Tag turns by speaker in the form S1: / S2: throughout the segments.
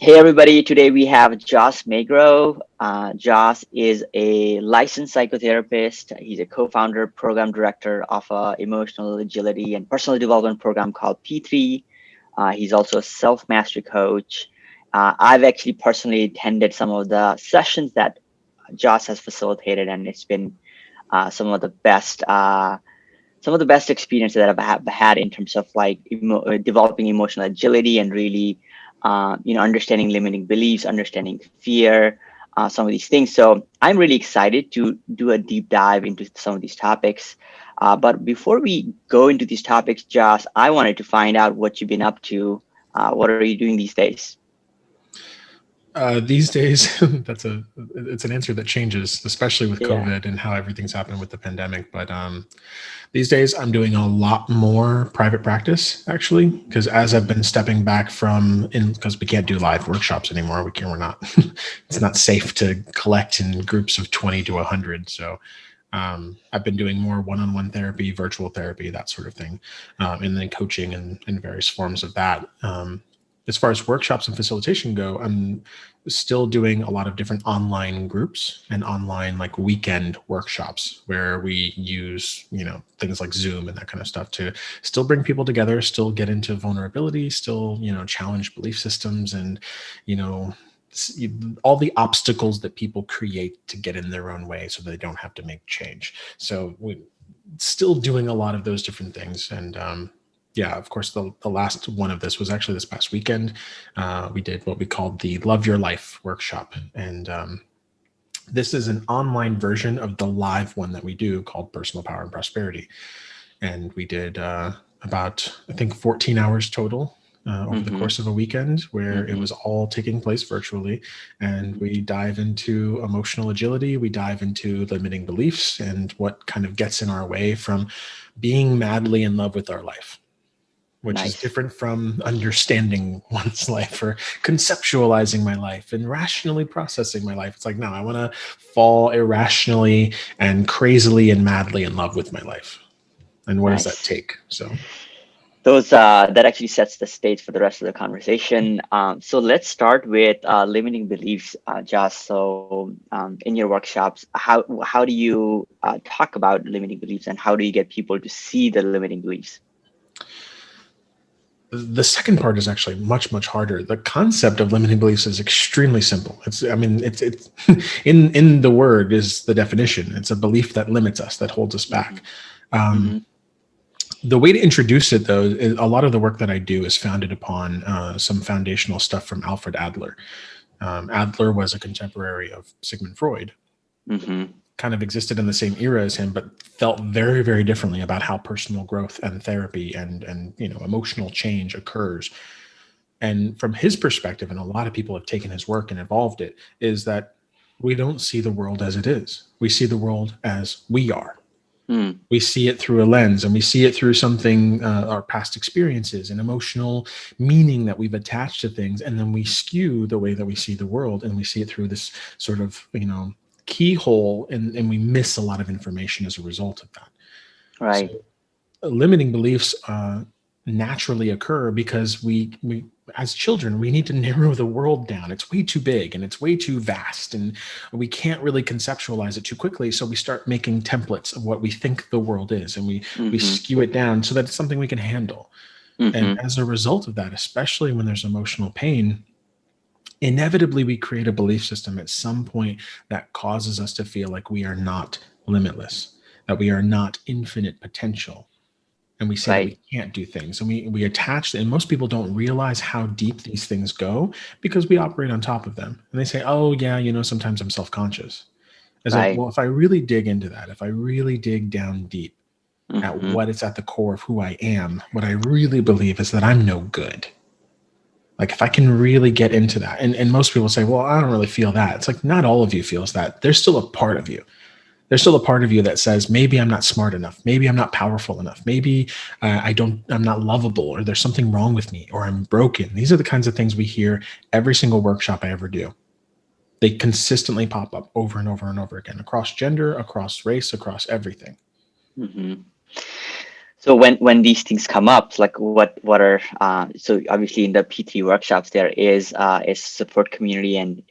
S1: Hey everybody, today we have Josh Magro. Josh is a licensed psychotherapist. He's a co-founder, program director of a emotional agility and personal development program called P3. He's also a self-mastery coach. I've actually personally attended some of the sessions that Josh has facilitated, and it's been some of the best experiences that I've had in terms of like developing emotional agility and really, understanding limiting beliefs, understanding fear, some of these things. So I'm really excited to do a deep dive into some of these topics. But before we go into these topics, Josh, I wanted to find out what you've been up to. What are you doing these days?
S2: These days, it's an answer that changes, especially with
S1: Yeah.
S2: COVID and how everything's happened with the pandemic. But these days, I'm doing a lot more private practice actually, because as I've been stepping back because we can't do live workshops anymore. We're not. It's not safe to collect in groups of 20 to 100. So I've been doing more one-on-one therapy, virtual therapy, that sort of thing, and then coaching and various forms of that. As far as workshops and facilitation go, I'm still doing a lot of different online groups and online like weekend workshops where we use, things like Zoom and that kind of stuff to still bring people together, still get into vulnerability, still, challenge belief systems and, you know, all the obstacles that people create to get in their own way so they don't have to make change. So we still doing a lot of those different things. And yeah, of course, the last one of this was actually this past weekend. We did what we called the Love Your Life workshop. And this is an online version of the live one that we do called Personal Power and Prosperity. And we did about, I think, 14 hours total over the
S1: Mm-hmm.
S2: course of a weekend, where it
S1: Mm-hmm.
S2: was all taking place virtually. And we dive into emotional agility, we dive into limiting beliefs and what kind of gets in our way from being madly in love with our life, which is
S1: Nice.
S2: different from understanding one's life or conceptualizing my life and rationally processing my life. It's like, no, I want to fall irrationally and crazily and madly in love with my life. And what does that
S1: Nice.
S2: take? So,
S1: Those that actually sets the stage for the rest of the conversation. So let's start with limiting beliefs, Josh. So in your workshops, how do you talk about limiting beliefs, and how do you get people to see the limiting beliefs?
S2: the second part is actually much, much harder. The concept of limiting beliefs is extremely simple. It's in the word is the definition. It's a belief that limits us, that holds us
S1: Mm-hmm.
S2: back. Um,
S1: Mm-hmm.
S2: the way to introduce it, though, is a lot of the work that I do is founded upon some foundational stuff from Alfred Adler. Adler was a contemporary of Sigmund Freud,
S1: Mm-hmm.
S2: kind of existed in the same era as him, but felt very, very differently about how personal growth and therapy and emotional change occurs. And from his perspective, and a lot of people have taken his work and evolved it, is that we don't see the world as it is. We see the world as we are.
S1: Mm.
S2: We see it through a lens, and we see it through something, our past experiences and emotional meaning that we've attached to things. And then we skew the way that we see the world, and we see it through this sort of, keyhole, and we miss a lot of information as a result of that. So
S1: Right.
S2: limiting beliefs naturally occur because we as children we need to narrow the world down. It's way too big and it's way too vast, and we can't really conceptualize it too quickly, so we start making templates of what we think the world is, and we
S1: Mm-hmm.
S2: skew it down so that it's something we can handle. And
S1: Mm-hmm.
S2: as a result of that, especially when there's emotional pain, inevitably we create a belief system at some point that causes us to feel like we are not limitless, that we are not infinite potential, and we say that we
S1: Right.
S2: can't do things, and we attach, and most people don't realize how deep these things go because we operate on top of them, and they say, oh yeah, sometimes I'm self-conscious, as if,
S1: Right.
S2: well, if I really dig into that, if I really dig down deep at
S1: Mm-hmm.
S2: what is at the core of who I am, what I really believe is that I'm no good. Like if I can really get into that, and most people say, well, I don't really feel that. It's like, not all of you feels that. There's still a part of you, there's still a part of you that says, maybe I'm not smart enough, maybe I'm not powerful enough, maybe I'm not lovable, or there's something wrong with me, or I'm broken. These are the kinds of things we hear every single workshop I ever do. They consistently pop up over and over and over again, across gender, across race, across everything.
S1: Mm-hmm. So when these things come up, like what are so obviously in the P3 workshops there is a support community, and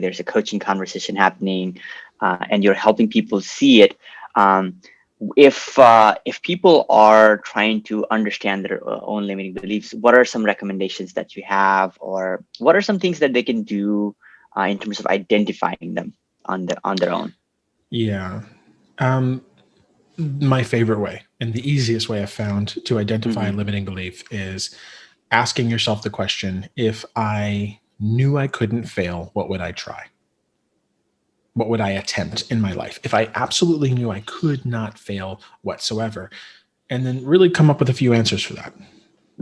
S1: there's a coaching conversation happening, and you're helping people see it. Um, if people are trying to understand their own limiting beliefs, what are some recommendations that you have, or what are some things that they can do in terms of identifying them on their own?
S2: Yeah. Um, my favorite way and the easiest way I've found to identify a
S1: Hmm.
S2: limiting belief is asking yourself the question, if I knew I couldn't fail, what would I try? What would I attempt in my life? If I absolutely knew I could not fail whatsoever, and then really come up with a few answers for that.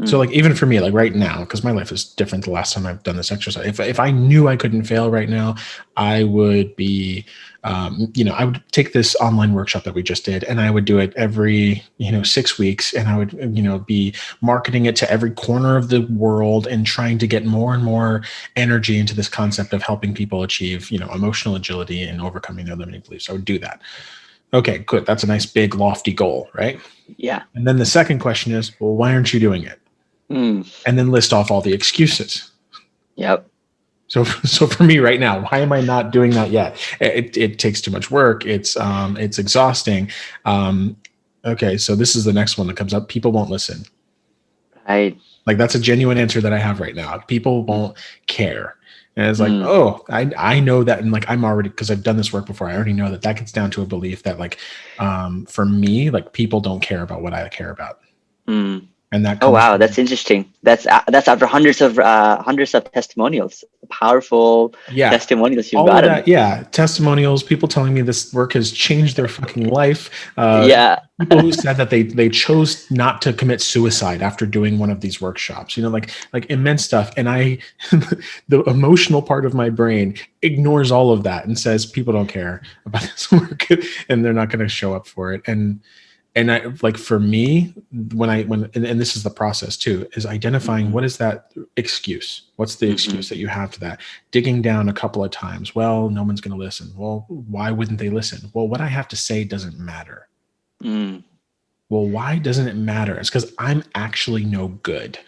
S2: So
S1: Mm.
S2: like even for me, like right now, because my life is different the last time I've done this exercise. If I knew I couldn't fail right now, I would be, I would take this online workshop that we just did, and I would do it every 6 weeks, and I would be marketing it to every corner of the world and trying to get more and more energy into this concept of helping people achieve emotional agility and overcoming their limiting beliefs. I would do that. Okay, good. That's a nice big lofty goal, right?
S1: Yeah.
S2: And then the second question is, well, why aren't you doing it?
S1: Mm.
S2: And then list off all the excuses.
S1: Yep.
S2: So for me right now, why am I not doing that yet? It takes too much work. It's exhausting. Um, okay, so this is the next one that comes up. People won't listen.
S1: Right.
S2: Like that's a genuine answer that I have right now. People
S1: Mm.
S2: won't care. And it's like,
S1: Mm.
S2: oh, I know that, and like I'm already, because I've done this work before. I already know that gets down to a belief that like, for me, like people don't care about what I care about,
S1: Mm.
S2: and that
S1: Oh
S2: comes
S1: wow,
S2: from
S1: that's interesting. That's after hundreds of testimonials, powerful
S2: yeah,
S1: testimonials you've
S2: all of
S1: gotten.
S2: that. Yeah, testimonials, people telling me this work has changed their fucking life.
S1: Yeah.
S2: People who said that they chose not to commit suicide after doing one of these workshops. Like immense stuff. And I, the emotional part of my brain ignores all of that and says people don't care about this work, and they're not going to show up for it. And I like for me and this is the process too, is identifying
S1: Hmm.
S2: what is that excuse, what's the
S1: Hmm.
S2: excuse that you have to that, digging down a couple of times. Well, no one's going to listen. Well, why wouldn't they listen? Well, what I have to say doesn't matter.
S1: Mm.
S2: Well, why doesn't it matter? It's because I'm actually no good.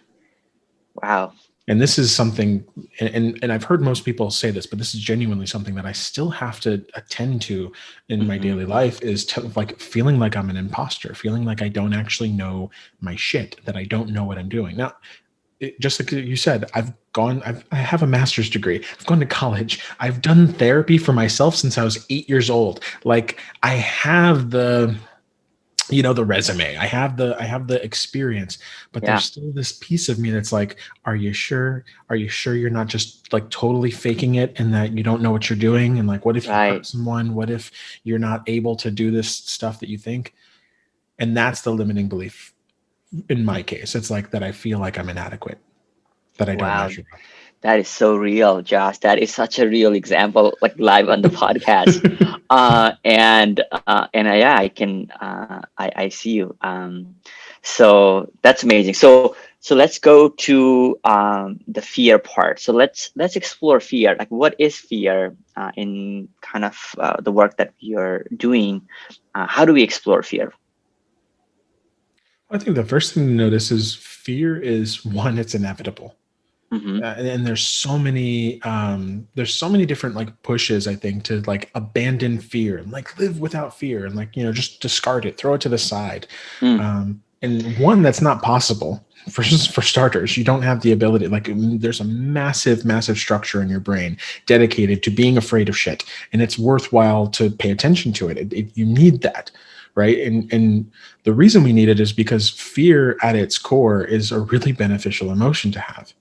S1: Wow.
S2: And this is something, and I've heard most people say this, but this is genuinely something that I still have to attend to in my
S1: Hmm.
S2: daily life, is like feeling like I'm an imposter, feeling like I don't actually know my shit, that I don't know what I'm doing. Now, just like you said, I have a master's degree. I've gone to college. I've done therapy for myself since I was 8 years old. Like I have the resume, I have the experience, but there's
S1: Yeah.
S2: still this piece of me that's like, are you sure you're not just like totally faking it, and that you don't know what you're doing? And like, what if you hurt
S1: Right.
S2: someone? What if you're not able to do this stuff that you think? And that's the limiting belief in my case. It's like that I feel like I'm inadequate, that I don't
S1: Wow.
S2: measure up.
S1: That is so real, Josh. That is such a real example, like live on the podcast. Yeah, I see you. So that's amazing. So let's go to the fear part. So let's explore fear. Like, what is fear in kind of the work that you're doing? How do we explore fear?
S2: I think the first thing to notice is fear is one, it's inevitable.
S1: Mm-hmm.
S2: And there's so many different like pushes, I think, to like abandon fear and like live without fear, and like just discard it, throw it to the side.
S1: Mm.
S2: And one, that's not possible. For starters, you don't have the ability. Like there's a massive structure in your brain dedicated to being afraid of shit, and it's worthwhile to pay attention to it. You need that, right? And the reason we need it is because fear at its core is a really beneficial emotion to have.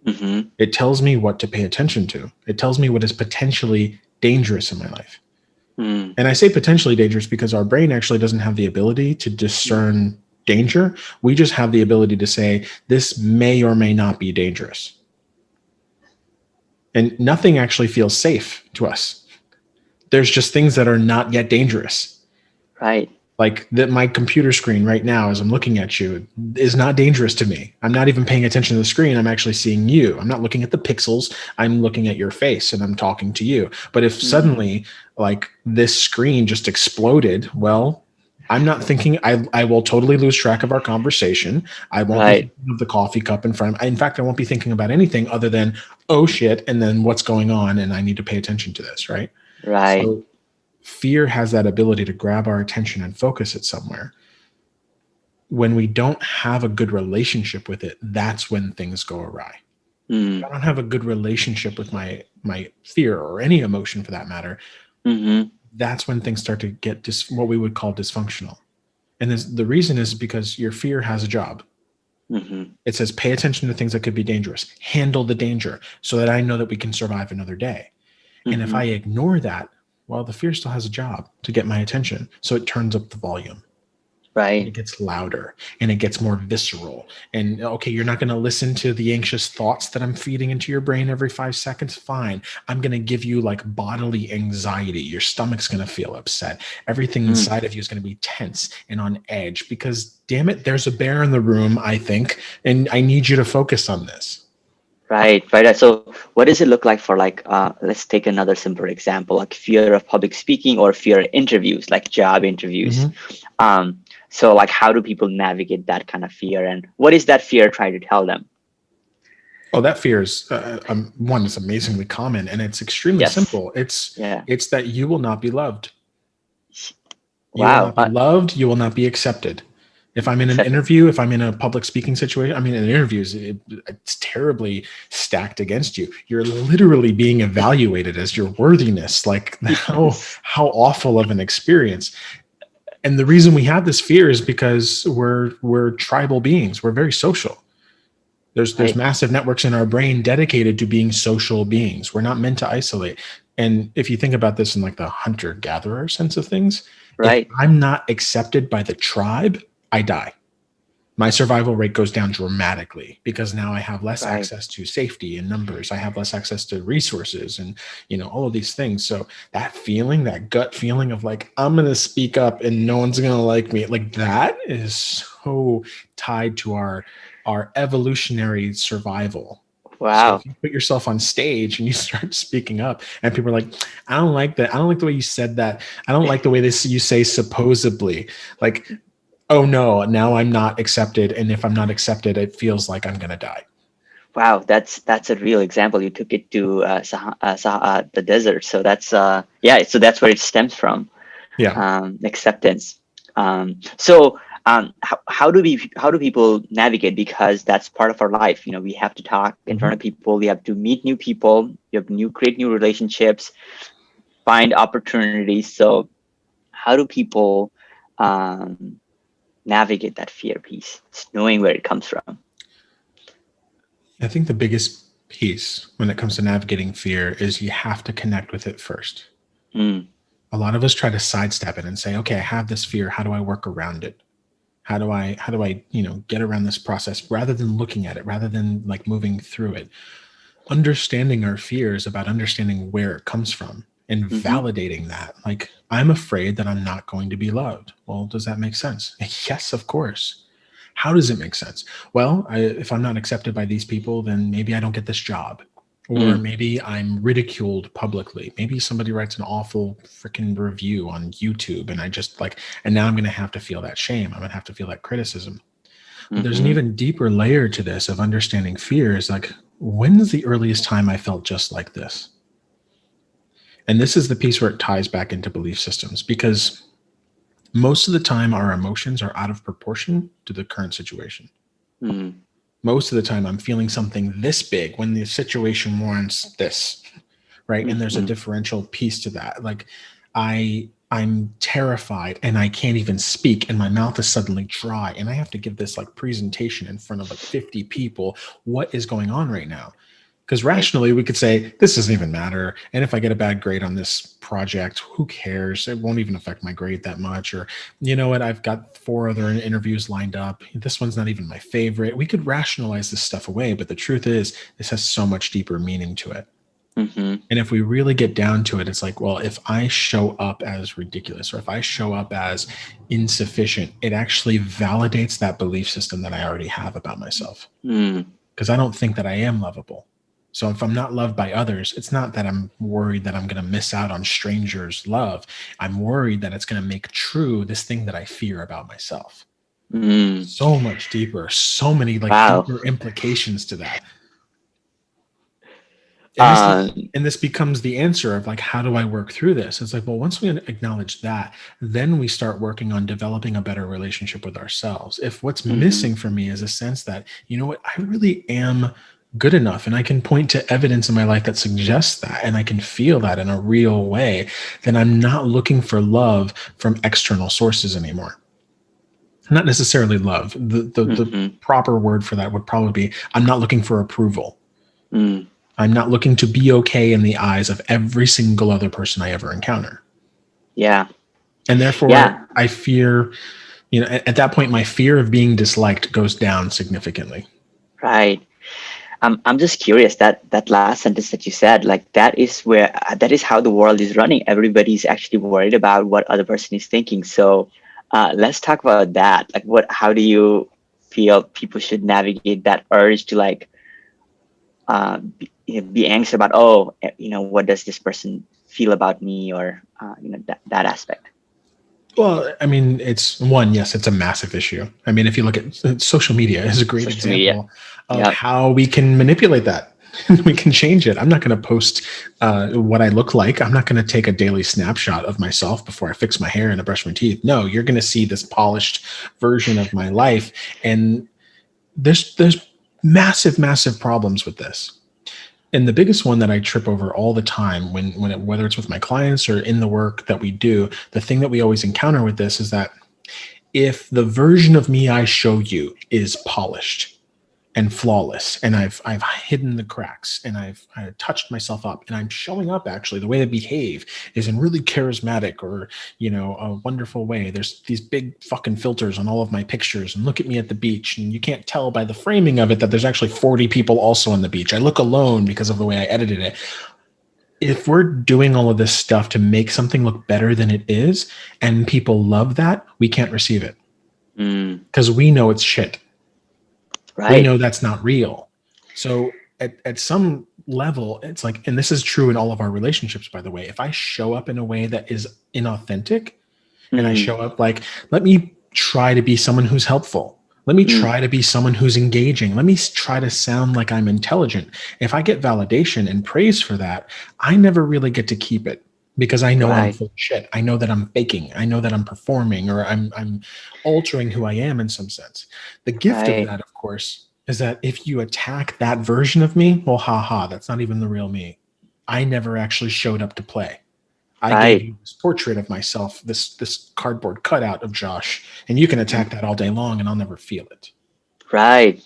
S1: Mm-hmm.
S2: It tells me what to pay attention to. It tells me what is potentially dangerous in my life.
S1: Mm.
S2: And I say potentially dangerous because our brain actually doesn't have the ability to discern danger. We just have the ability to say, this may or may not be dangerous. And nothing actually feels safe to us. There's just things that are not yet dangerous.
S1: Right.
S2: Like that, my computer screen right now, as I'm looking at you, is not dangerous to me. I'm not even paying attention to the screen. I'm actually seeing you. I'm not looking at the pixels. I'm looking at your face and I'm talking to you. But if
S1: Mm.
S2: suddenly like this screen just exploded, well, I'm not thinking, I will totally lose track of our conversation. I won't be
S1: Right.
S2: thinking of the coffee cup in front of me. In fact, I won't be thinking about anything other than, oh shit, and then what's going on, and I need to pay attention to this, right?
S1: Right.
S2: So fear has that ability to grab our attention and focus it somewhere. When we don't have a good relationship with it, that's when things go awry. If I
S1: Mm.
S2: don't have a good relationship with my fear or any emotion for that matter,
S1: Mm-hmm.
S2: that's when things start to get what we would call dysfunctional. And the reason is because your fear has a job.
S1: Mm-hmm.
S2: It says pay attention to things that could be dangerous, handle the danger so that I know that we can survive another day. And if
S1: Mm-hmm.
S2: I ignore that, well, the fear still has a job to get my attention. So it turns up the volume. And it
S1: Right.
S2: gets louder and it gets more visceral. And okay, you're not going to listen to the anxious thoughts that I'm feeding into your brain every 5 seconds. Fine. I'm going to give you like bodily anxiety. Your stomach's going to feel upset. Everything
S1: Mm.
S2: inside of you is going to be tense and on edge because, damn it, there's a bear in the room, I think, and I need you to focus on this.
S1: Right. Right. So what does it look like for like, let's take another simple example, like fear of public speaking or fear of interviews, like job interviews.
S2: Mm-hmm.
S1: So like, how do people navigate that kind of fear, and what is that fear trying to tell them?
S2: Oh, that fear is one that's amazingly common, and it's extremely
S1: Yes.
S2: simple.
S1: Yeah.
S2: It's that you will not be loved. You will
S1: Wow.
S2: not be loved. You will not be accepted. If I'm in an
S1: Accepted.
S2: interview, if I'm in a public speaking situation, I mean, in interviews, it's terribly stacked against you. You're literally being evaluated as your worthiness. Like
S1: Yes.
S2: how awful of an experience. And the reason we have this fear is because we're tribal beings. We're very social. There's
S1: Right.
S2: massive networks in our brain dedicated to being social beings. We're not meant to isolate. And if you think about this in like the hunter gatherer sense of things, if
S1: Right.
S2: I'm not accepted by the tribe, I die. My survival rate goes down dramatically because now I have less
S1: Right.
S2: access to safety and numbers. I have less access to resources and all of these things. So that feeling, that gut feeling of like I'm going to speak up and no one's going to like me, like that is so tied to our evolutionary survival. So
S1: Wow.
S2: if you put yourself on stage and you start speaking up and people are like, I don't like that. I don't like the way you said that. I don't like the way you say supposedly. Like, oh no, now I'm not accepted. And if I'm not accepted, it feels like I'm going to die.
S1: Wow. That's a real example. You took it to the desert. So that's yeah. So that's where it stems from.
S2: Yeah.
S1: Acceptance. So how do people navigate, because that's part of our life. We have to talk in front
S2: Mhm.
S1: of people, we have to meet new people, you have create new relationships, find opportunities. So how do people um, navigate that fear piece, just knowing where it comes from?
S2: I think the biggest piece when it comes to navigating fear is you have to connect with it first.
S1: Mm.
S2: A lot of us try to sidestep it and say, okay, I have this fear. How do I work around it? How do I get around this process rather than looking at it, rather than like moving through it? Understanding our fears about understanding where it comes from and
S1: Mm-hmm.
S2: validating that. Like, I'm afraid that I'm not going to be loved. Well, does that make sense? Yes, of course. How does it make sense? Well, if I'm not accepted by these people, then maybe I don't get this job. Or
S1: Mm.
S2: maybe I'm ridiculed publicly. Maybe somebody writes an awful freaking review on YouTube and and now I'm going to have to feel that shame. I'm going to have to feel that criticism. But there's an
S1: Mm-hmm.
S2: even deeper layer to this of understanding fear is like, when is the earliest time I felt just like this? And this is the piece where it ties back into belief systems, because most of the time our emotions are out of proportion to the current situation.
S1: Mm.
S2: Most of the time I'm feeling something this big when the situation warrants this, right? And there's a
S1: Mm-hmm.
S2: differential piece to that. Like I'm terrified and I can't even speak and my mouth is suddenly dry and I have to give this like presentation in front of like 50 people. What is going on right now? Because
S1: Right.
S2: rationally we could say this doesn't even matter, and if I get a bad grade on this project, who cares? It won't even affect my grade that much. Or you know what, I've got 4 other interviews lined up, this one's not even my favorite. We could rationalize this stuff away, but the truth is this has so much deeper meaning to it.
S1: Mm-hmm.
S2: And if we really get down to it, it's like, well, if I show up as ridiculous or if I show up as insufficient, it actually validates that belief system that I already have about myself,
S1: Mm.
S2: because I don't think that I am lovable. So if I'm not loved by others, it's not that I'm worried that I'm going to miss out on strangers' love. I'm worried that it's going to make true this thing that I fear about myself.
S1: Mm.
S2: So much deeper, so many like
S1: Wow.
S2: deeper implications to that. And this
S1: Uh,
S2: is, and this becomes the answer of like, how do I work through this? It's like, well, once we acknowledge that, then we start working on developing a better relationship with ourselves. If what's
S1: mhm,
S2: missing for me is a sense that, you know what, I really am good enough and I can point to evidence in my life that suggests that, and I can feel that in a real way, then I'm not looking for love from external sources anymore. Not necessarily love. The
S1: mhm,
S2: proper word for that would probably be, I'm not looking for approval.
S1: mm.
S2: I'm not looking to be okay in the eyes of every single other person I ever encounter.
S1: Yeah.
S2: And therefore,
S1: Yeah.
S2: I fear, at that point, my fear of being disliked goes down significantly.
S1: Right. I'm just curious that that last sentence that you said, like that is where that is how the world is running. Everybody's actually worried about what other person is thinking. So let's talk about that. Like, how do you feel people should navigate that urge to like be anxious about, oh, what does this person feel about me, or that aspect.
S2: Well, I mean, it's one, yes, it's a massive issue. I mean, if you look at social media is a great
S1: Social media.
S2: example of
S1: Yeah.
S2: how we can manipulate that. We can change it. I'm not going to post what I look like. I'm not going to take a daily snapshot of myself before I fix my hair and I brush my teeth. No, you're going to see this polished version of my life. And there's massive, massive problems with this. And the biggest one that I trip over all the time whether it's with my clients or in the work that we do, the thing that we always encounter with this is that if the version of me I show you is polished and flawless, and I've hidden the cracks, and I've touched myself up, and I'm showing up, actually the way I behave is in really charismatic or a wonderful way. There's these big fucking filters on all of my pictures, and look at me at the beach, and you can't tell by the framing of it that there's actually 40 people also on the beach. I look alone because of the way I edited it. If we're doing all of this stuff to make something look better than it is, and people love that, we can't receive it
S1: Mm,
S2: because we know it's shit. We
S1: right.
S2: know that's not real. So at some level, it's like, and this is true in all of our relationships, by the way, if I show up in a way that is inauthentic, and I
S1: Mm,
S2: show up like, let me try to be someone who's helpful. Let me
S1: mm,
S2: try to be someone who's engaging. Let me try to sound like I'm intelligent. If I get validation and praise for that, I never really get to keep it because I know I'm
S1: right.
S2: full of shit. I know that I'm faking. I know that I'm performing, or I'm altering who I am in some sense. The gift of
S1: Right.
S2: that, of course, is that if you attack that version of me, well, haha, that's not even the real me. I never actually showed up to play. I gave
S1: Right.
S2: you this portrait of myself, this cardboard cutout of Josh, and you can attack that all day long, and I'll never feel it.
S1: Right.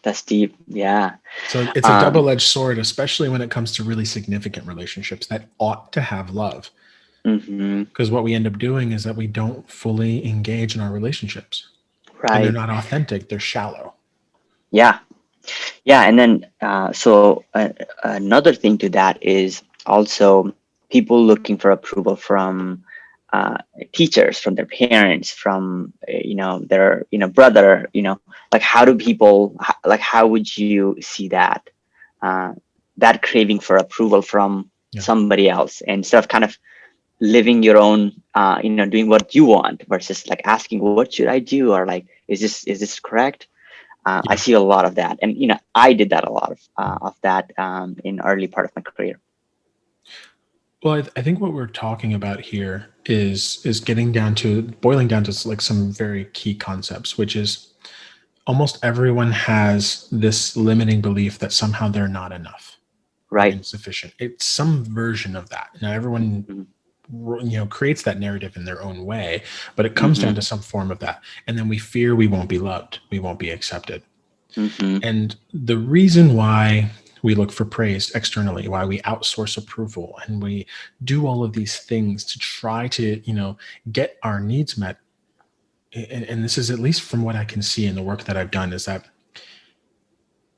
S1: That's deep. Yeah.
S2: So it's a
S1: Um,
S2: double-edged sword, especially when it comes to really significant relationships that ought to have love.
S1: mhm,
S2: Because what we end up doing is that we don't fully engage in our relationships, and they're
S1: right.
S2: not authentic; they're shallow.
S1: Yeah. Yeah. And then, another thing to that is also people looking for approval from uh, teachers, from their parents, from their brother. Like how do people like how would you see that uh, that craving for approval from
S2: Yeah,
S1: somebody else, instead of kind of living your own, doing what you want versus like asking what should I do, or like is this correct? I
S2: yeah.
S1: see a lot of that, and I did that a lot of that in early part of my career.
S2: Well, I think what we're talking about here is getting down to boiling down to like some very key concepts, which is almost everyone has this limiting belief that somehow they're not enough or
S1: Right.
S2: insufficient. It's some version of that. Now, everyone
S1: Hmm.
S2: creates that narrative in their own way, but it comes down
S1: Hmm.
S2: to some form of that. And then we fear we won't be loved, we won't be accepted.
S1: Hmm.
S2: And the reason why we look for praise externally, why we outsource approval, and we do all of these things to try to, get our needs met. And this is, at least from what I can see in the work that I've done, is that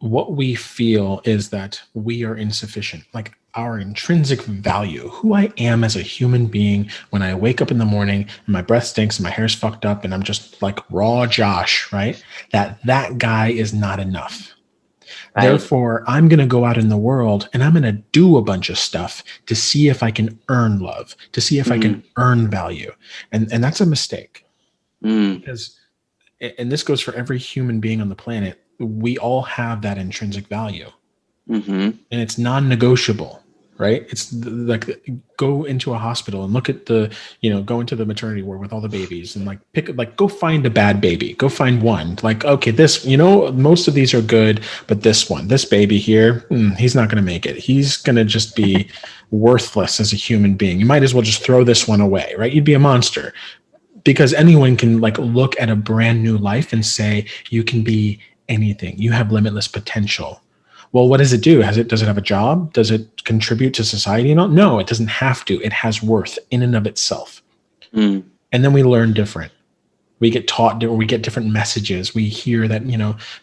S2: what we feel is that we are insufficient. Like our intrinsic value, who I am as a human being, when I wake up in the morning and my breath stinks and my hair's fucked up and I'm just like raw Josh, right? That guy is not enough.
S1: Right.
S2: Therefore, I'm going to go out in the world and I'm going to do a bunch of stuff to see if I can earn love, to see if I
S1: Mm-hmm.
S2: can earn value. And that's a mistake,
S1: Mm.
S2: because, and this goes for every human being on the planet, we all have that intrinsic value,
S1: Mm-hmm.
S2: and it's non-negotiable, right? It's like, go into a hospital and look at go into the maternity ward with all the babies and go find a bad baby, go find one, like, okay, this, most of these are good, but this baby here, he's not going to make it. He's going to just be worthless as a human being. You might as well just throw this one away, right? You'd be a monster, because anyone can look at a brand new life and say, you can be anything. You have limitless potential. Well, what does it do? Does it have a job? Does it contribute to society? No, it doesn't have to. It has worth in and of itself.
S1: Mm.
S2: And then we learn different. We get taught, or we get different messages. We hear that,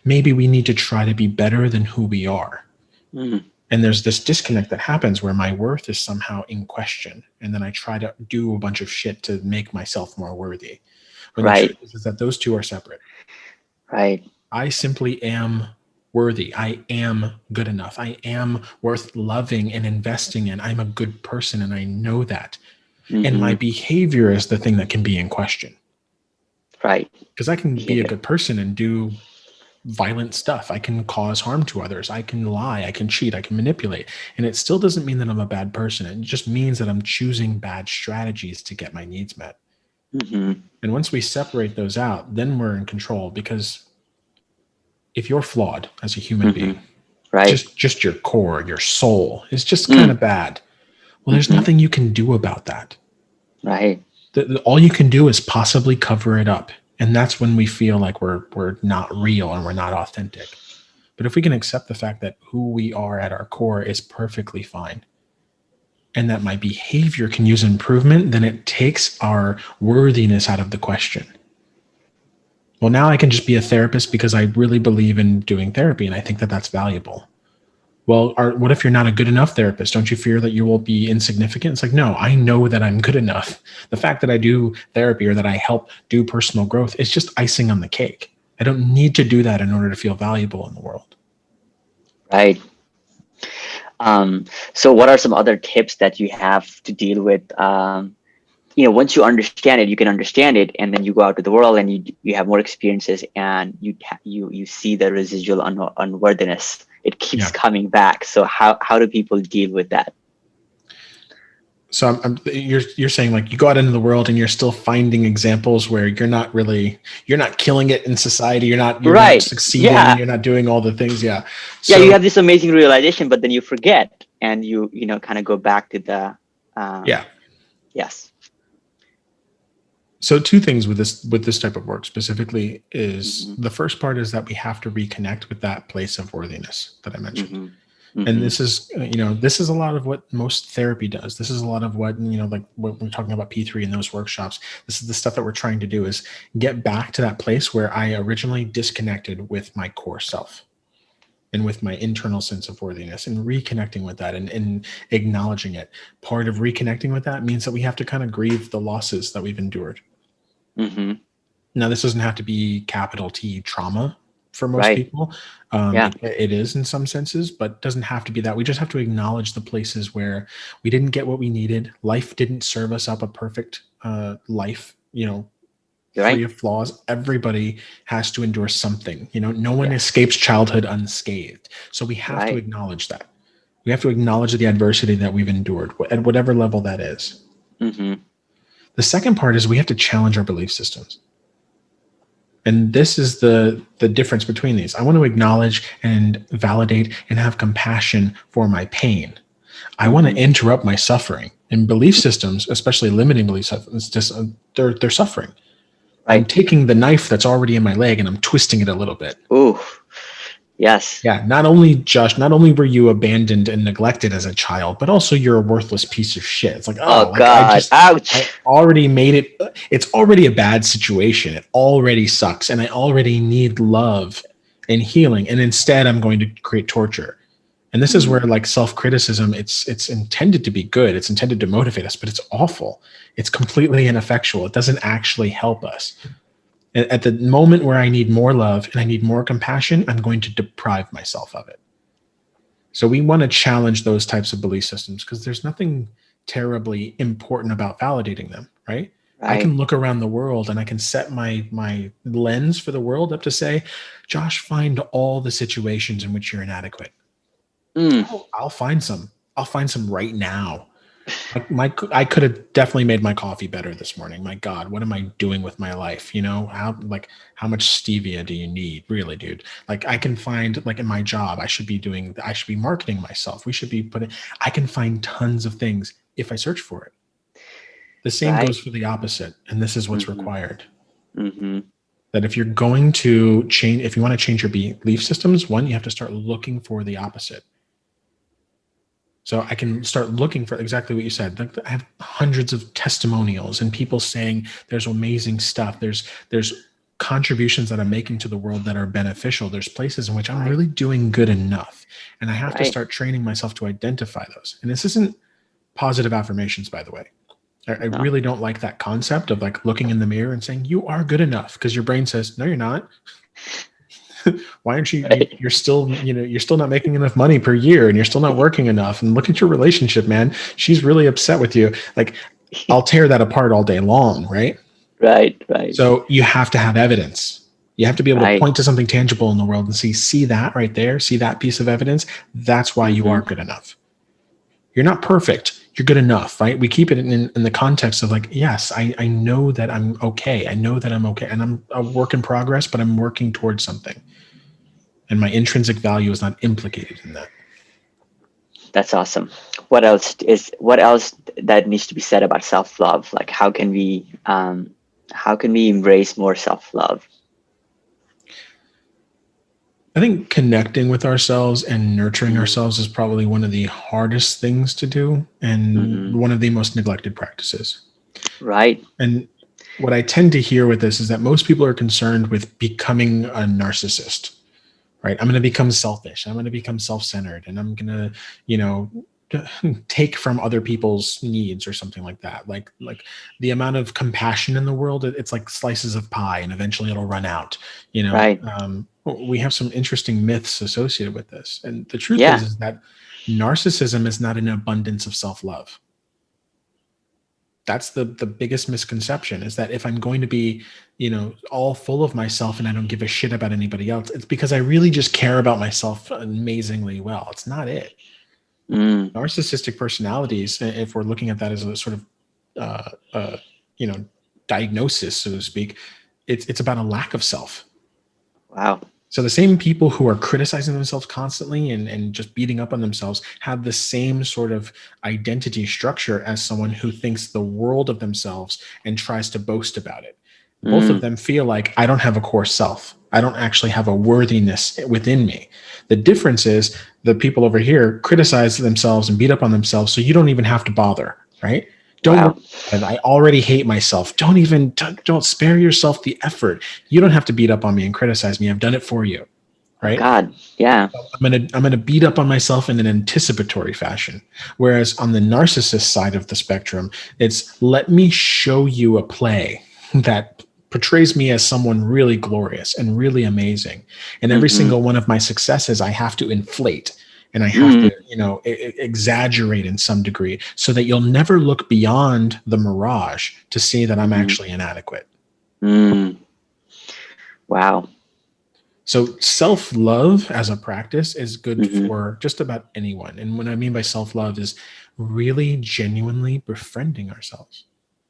S2: maybe we need to try to be better than who we are.
S1: Mm.
S2: And there's this disconnect that happens where my worth is somehow in question. And then I try to do a bunch of shit to make myself more worthy. When the
S1: Right.
S2: truth is that those two are separate.
S1: Right.
S2: I simply am worthy. I am good enough. I am worth loving and investing in. I'm a good person, and I know that.
S1: Mm-hmm.
S2: And my behavior is the thing that can be in question.
S1: Right.
S2: Because I can be a good person and do violent stuff. I can cause harm to others. I can lie. I can cheat. I can manipulate. And it still doesn't mean that I'm a bad person. It just means that I'm choosing bad strategies to get my needs met.
S1: Mm-hmm.
S2: And once we separate those out, then we're in control. Because if you're flawed as a human being,
S1: right,
S2: just your core, your soul is just kind of bad, well, there's nothing you can do about that.
S1: Right.
S2: All you can do is possibly cover it up. And that's when we feel like we're not real and we're not authentic. But if we can accept the fact that who we are at our core is perfectly fine, and that my behavior can use improvement, then it takes our worthiness out of the question. Well, now I can just be a therapist because I really believe in doing therapy, and I think that that's valuable. Well, what if you're not a good enough therapist? Don't you fear that you will be insignificant? It's like, no, I know that I'm good enough. The fact that I do therapy or that I help do personal growth is just icing on the cake. I don't need to do that in order to feel valuable in the world.
S1: Right. So what are some other tips that you have to deal with? Once you understand it, you can understand it, and then you go out to the world and you have more experiences, and you see the residual unworthiness. It keeps coming back. So how do people deal with that?
S2: So you're saying you go out into the world and you're still finding examples where you're not killing it in society. You're not succeeding.
S1: Yeah.
S2: You're not doing all the things. Yeah.
S1: So, you have this amazing realization, but then you forget, and you kind of go back to the. Yes.
S2: So two things with this type of work specifically is the first part is that we have to reconnect with that place of worthiness that I mentioned. And this is, this is a lot of what most therapy does. This is a lot of what, what we're talking about P3 in those workshops. This is the stuff that we're trying to do, is get back to that place where I originally disconnected with my core self and with my internal sense of worthiness, and reconnecting with that and acknowledging it. Part of reconnecting with that means that we have to kind of grieve the losses that we've endured. Now, this doesn't have to be capital T trauma for most people. It is in some senses, but doesn't have to be that. We just have to acknowledge the places where we didn't get what we needed. Life didn't serve us up a perfect life, free of flaws. Everybody has to endure something. No one escapes childhood unscathed. So we have to acknowledge that. We have to acknowledge the adversity that we've endured at whatever level that is. The second part is we have to challenge our belief systems. And this is the difference between these. I want to acknowledge and validate and have compassion for my pain. I want to interrupt my suffering. And belief systems, especially limiting belief systems, they're suffering. I'm taking the knife that's already in my leg and I'm twisting it a little bit.
S1: Ooh. Yes.
S2: Yeah. Not only were you abandoned and neglected as a child, but also you're a worthless piece of shit. It's like,
S1: God. Ouch.
S2: I already made it. It's already a bad situation. It already sucks. And I already need love and healing. And instead I'm going to create torture. And this is where self-criticism, it's intended to be good. It's intended to motivate us, but it's awful. It's completely ineffectual. It doesn't actually help us. At the moment where I need more love and I need more compassion, I'm going to deprive myself of it. So we want to challenge those types of belief systems because there's nothing terribly important about validating them, right? I
S1: Right.
S2: can look around the world and I can set my lens for the world up to say, Josh, find all the situations in which you're inadequate.
S1: Mm,
S2: I'll find some. I'll find some right now. I could have definitely made my coffee better this morning. My God, what am I doing with my life? You know, how much stevia do you need? Really, dude. Like I can find like in my job, I should be marketing myself. I can find tons of things if I search for it. The same
S1: right.
S2: goes for the opposite. And this is what's
S1: Mm-hmm.
S2: required.
S1: Mm-hmm.
S2: That if you're going to change, if you want to change your belief systems, one, you have to start looking for the opposite. So I can start looking for exactly what you said. Like I have hundreds of testimonials and people saying there's amazing stuff. There's contributions that I'm making to the world that are beneficial. There's places in which I'm
S1: Right.
S2: really doing good enough. And I have to
S1: Right.
S2: start training myself to identify those. And this isn't positive affirmations, by the way. I
S1: No.
S2: really don't like that concept of like looking in the mirror and saying, you are good enough, because your brain says, no, you're not. Why aren't
S1: Right.
S2: you're still, you're still not making enough money per year and you're still not working enough. And look at your relationship, man. She's really upset with you. Like I'll tear that apart all day long. Right.
S1: Right. Right.
S2: So you have to have evidence. You have to be able to
S1: Right.
S2: point to something tangible in the world and see that right there, see that piece of evidence. That's why you
S1: Mm-hmm.
S2: are good enough. You're not perfect. You're good enough, right? We keep it in the context of like, yes, I know that I'm okay. I know that I'm okay. And I'm a work in progress, but I'm working towards something. And my intrinsic value is not implicated in that.
S1: That's awesome. What else that needs to be said about self-love? Like how can we embrace more self-love?
S2: I think connecting with ourselves and nurturing
S1: Mm-hmm.
S2: ourselves is probably one of the hardest things to do and
S1: Mm-hmm.
S2: one of the most neglected practices.
S1: Right.
S2: And what I tend to hear with this is that most people are concerned with becoming a narcissist, right? I'm going to become selfish. I'm going to become self-centered and I'm going to, you know, take from other people's needs or something like that. Like the amount of compassion in the world, it's like slices of pie and eventually it'll run out, you know.
S1: Right.
S2: We have some interesting myths associated with this. And the truth
S1: Yeah.
S2: is that narcissism is not an abundance of self-love. That's the biggest misconception, is that if I'm going to be, all full of myself and I don't give a shit about anybody else, it's because I really just care about myself amazingly well. It's not it.
S1: Mm.
S2: Narcissistic personalities, if we're looking at that as a sort of, you know, diagnosis, so to speak, it's about a lack of self.
S1: Wow.
S2: So the same people who are criticizing themselves constantly and just beating up on themselves have the same sort of identity structure as someone who thinks the world of themselves and tries to boast about it. Both of
S1: Mm.
S2: them feel like, I don't have a core self. I don't actually have a worthiness within me. The difference is the people over here criticize themselves and beat up on themselves, so you don't even have to bother, right? Don't worry
S1: Wow.
S2: about it. I already hate myself. Don't spare yourself the effort. You don't have to beat up on me and criticize me. I've done it for you,
S1: Oh
S2: right?
S1: God. Yeah.
S2: I'm gonna beat up on myself in an anticipatory fashion. Whereas on the narcissist side of the spectrum, it's let me show you a play that portrays me as someone really glorious and really amazing. And every
S1: Mm-hmm.
S2: single one of my successes, I have to inflate and I have
S1: Mm.
S2: to, exaggerate in some degree so that you'll never look beyond the mirage to see that I'm
S1: Mm.
S2: actually inadequate.
S1: Mm. Wow.
S2: So self-love as a practice is good
S1: Mm-hmm.
S2: for just about anyone. And what I mean by self-love is really genuinely befriending ourselves.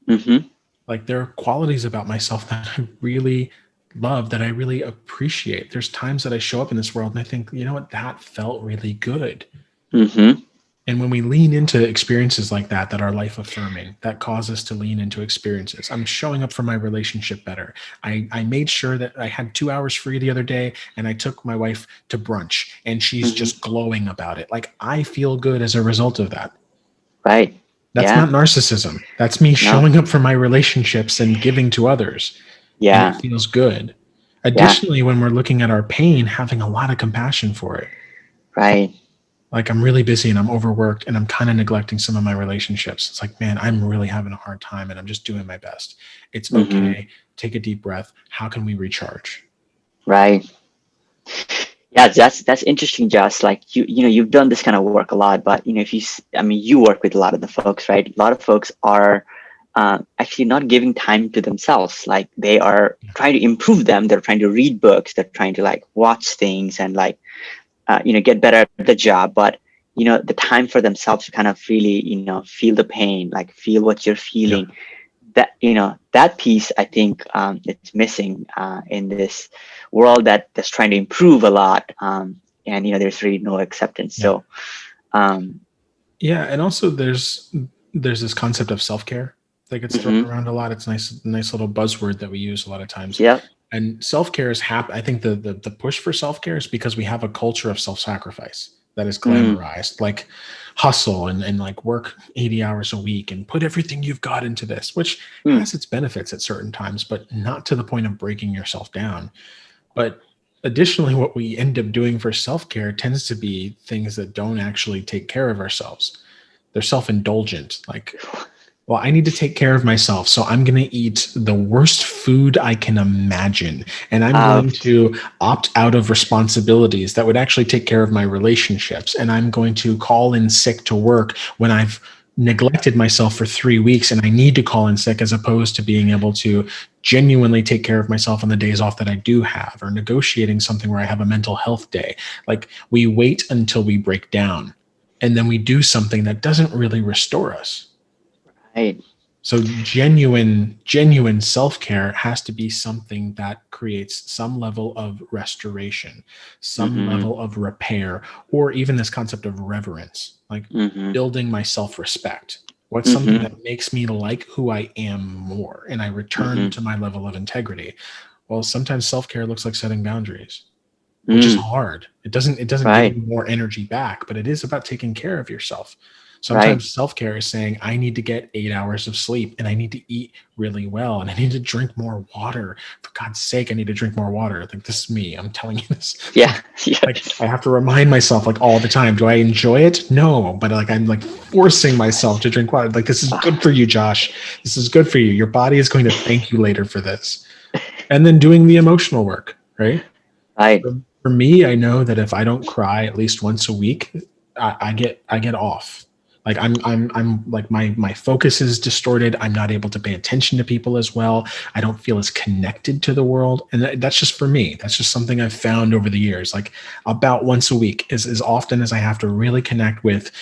S1: Mm-hmm.
S2: Like there are qualities about myself that I really love, that I really appreciate. There's times that I show up in this world and I think, you know what, that felt really good.
S1: Mm-hmm.
S2: And when we lean into experiences like that are life affirming, that cause us to lean into experiences. I'm showing up for my relationship better. I made sure that I had 2 hours free the other day and I took my wife to brunch and she's
S1: Mm-hmm.
S2: just glowing about it. Like I feel good as a result of that.
S1: Right.
S2: That's
S1: Yeah.
S2: not narcissism. That's me
S1: No.
S2: showing up for my relationships and giving to others. And it
S1: Yeah.
S2: feels good.
S1: Yeah.
S2: Additionally, when we're looking at our pain, having a lot of compassion for it.
S1: Right.
S2: like I'm really busy and I'm overworked and I'm kind of neglecting some of my relationships. It's like, man, I'm really having a hard time and I'm just doing my best. It's
S1: Mm-hmm.
S2: okay. Take a deep breath. How can we recharge?
S1: Right. Yeah, that's interesting, Josh. Like you've done this kind of work a lot, but if I mean, you work with a lot of the folks, right? A lot of folks are actually not giving time to themselves. Like they are trying to improve them. They're trying to read books. They're trying to like watch things and like get better at the job. But the time for themselves to kind of really feel the pain, like feel what you're
S2: Yeah.
S1: feeling. That piece, I think, it's missing in this world that's trying to improve a lot, and there's really no acceptance.
S2: Yeah.
S1: So um,
S2: Yeah. And also there's this concept of self-care that gets thrown
S1: mhm.
S2: around a lot. It's nice little buzzword that we use a lot of times.
S1: Yep.
S2: And self-care is I think the push for self-care is because we have a culture of self-sacrifice that is
S1: Mm,
S2: glamorized, like hustle and like work 80 hours a week and put everything you've got into this, which
S1: mm,
S2: has its benefits at certain times, but not to the point of breaking yourself down. But additionally, what we end up doing for self-care tends to be things that don't actually take care of ourselves. They're self-indulgent, like, well, I need to take care of myself. So I'm going to eat the worst food I can imagine. And I'm going
S1: out.
S2: to opt out of responsibilities that would actually take care of my relationships. And I'm going to call in sick to work when I've neglected myself for 3 weeks and I need to call in sick, as opposed to being able to genuinely take care of myself on the days off that I do have, or negotiating something where I have a mental health day. Like we wait until we break down and then we do something that doesn't really restore us.
S1: Right.
S2: So genuine self-care has to be something that creates some level of restoration, some
S1: Mm-hmm.
S2: level of repair, or even this concept of reverence, like
S1: Mm-hmm.
S2: building my self-respect. What's something
S1: Mm-hmm.
S2: that makes me like who I am more and I return
S1: Mm-hmm.
S2: to my level of integrity? Well, sometimes self-care looks like setting boundaries, which is
S1: Mm,
S2: hard. It doesn't give
S1: right.
S2: you more energy back, but it is about taking care of yourself.
S1: Right.
S2: Sometimes self-care is saying, I need to get 8 hours of sleep and I need to eat really well and I need to drink more water. For God's sake, I need to drink more water. Like this is me. I'm telling you this.
S1: Yeah.
S2: Like
S1: Yes.
S2: I have to remind myself like all the time. Do I enjoy it? No, but like I'm like forcing myself to drink water. Like this is good
S1: Ah,
S2: for you, Josh. This is good for you. Your body is going to thank you later for this. And then doing the emotional work, right?
S1: right.
S2: For me, I know that if I don't cry at least once a week, I get off. Like I'm like my focus is distorted. I'm not able to pay attention to people as well. I don't feel as connected to the world, and that's just for me. That's just something I've found over the years. Like about once a week is as often as I have to really connect with.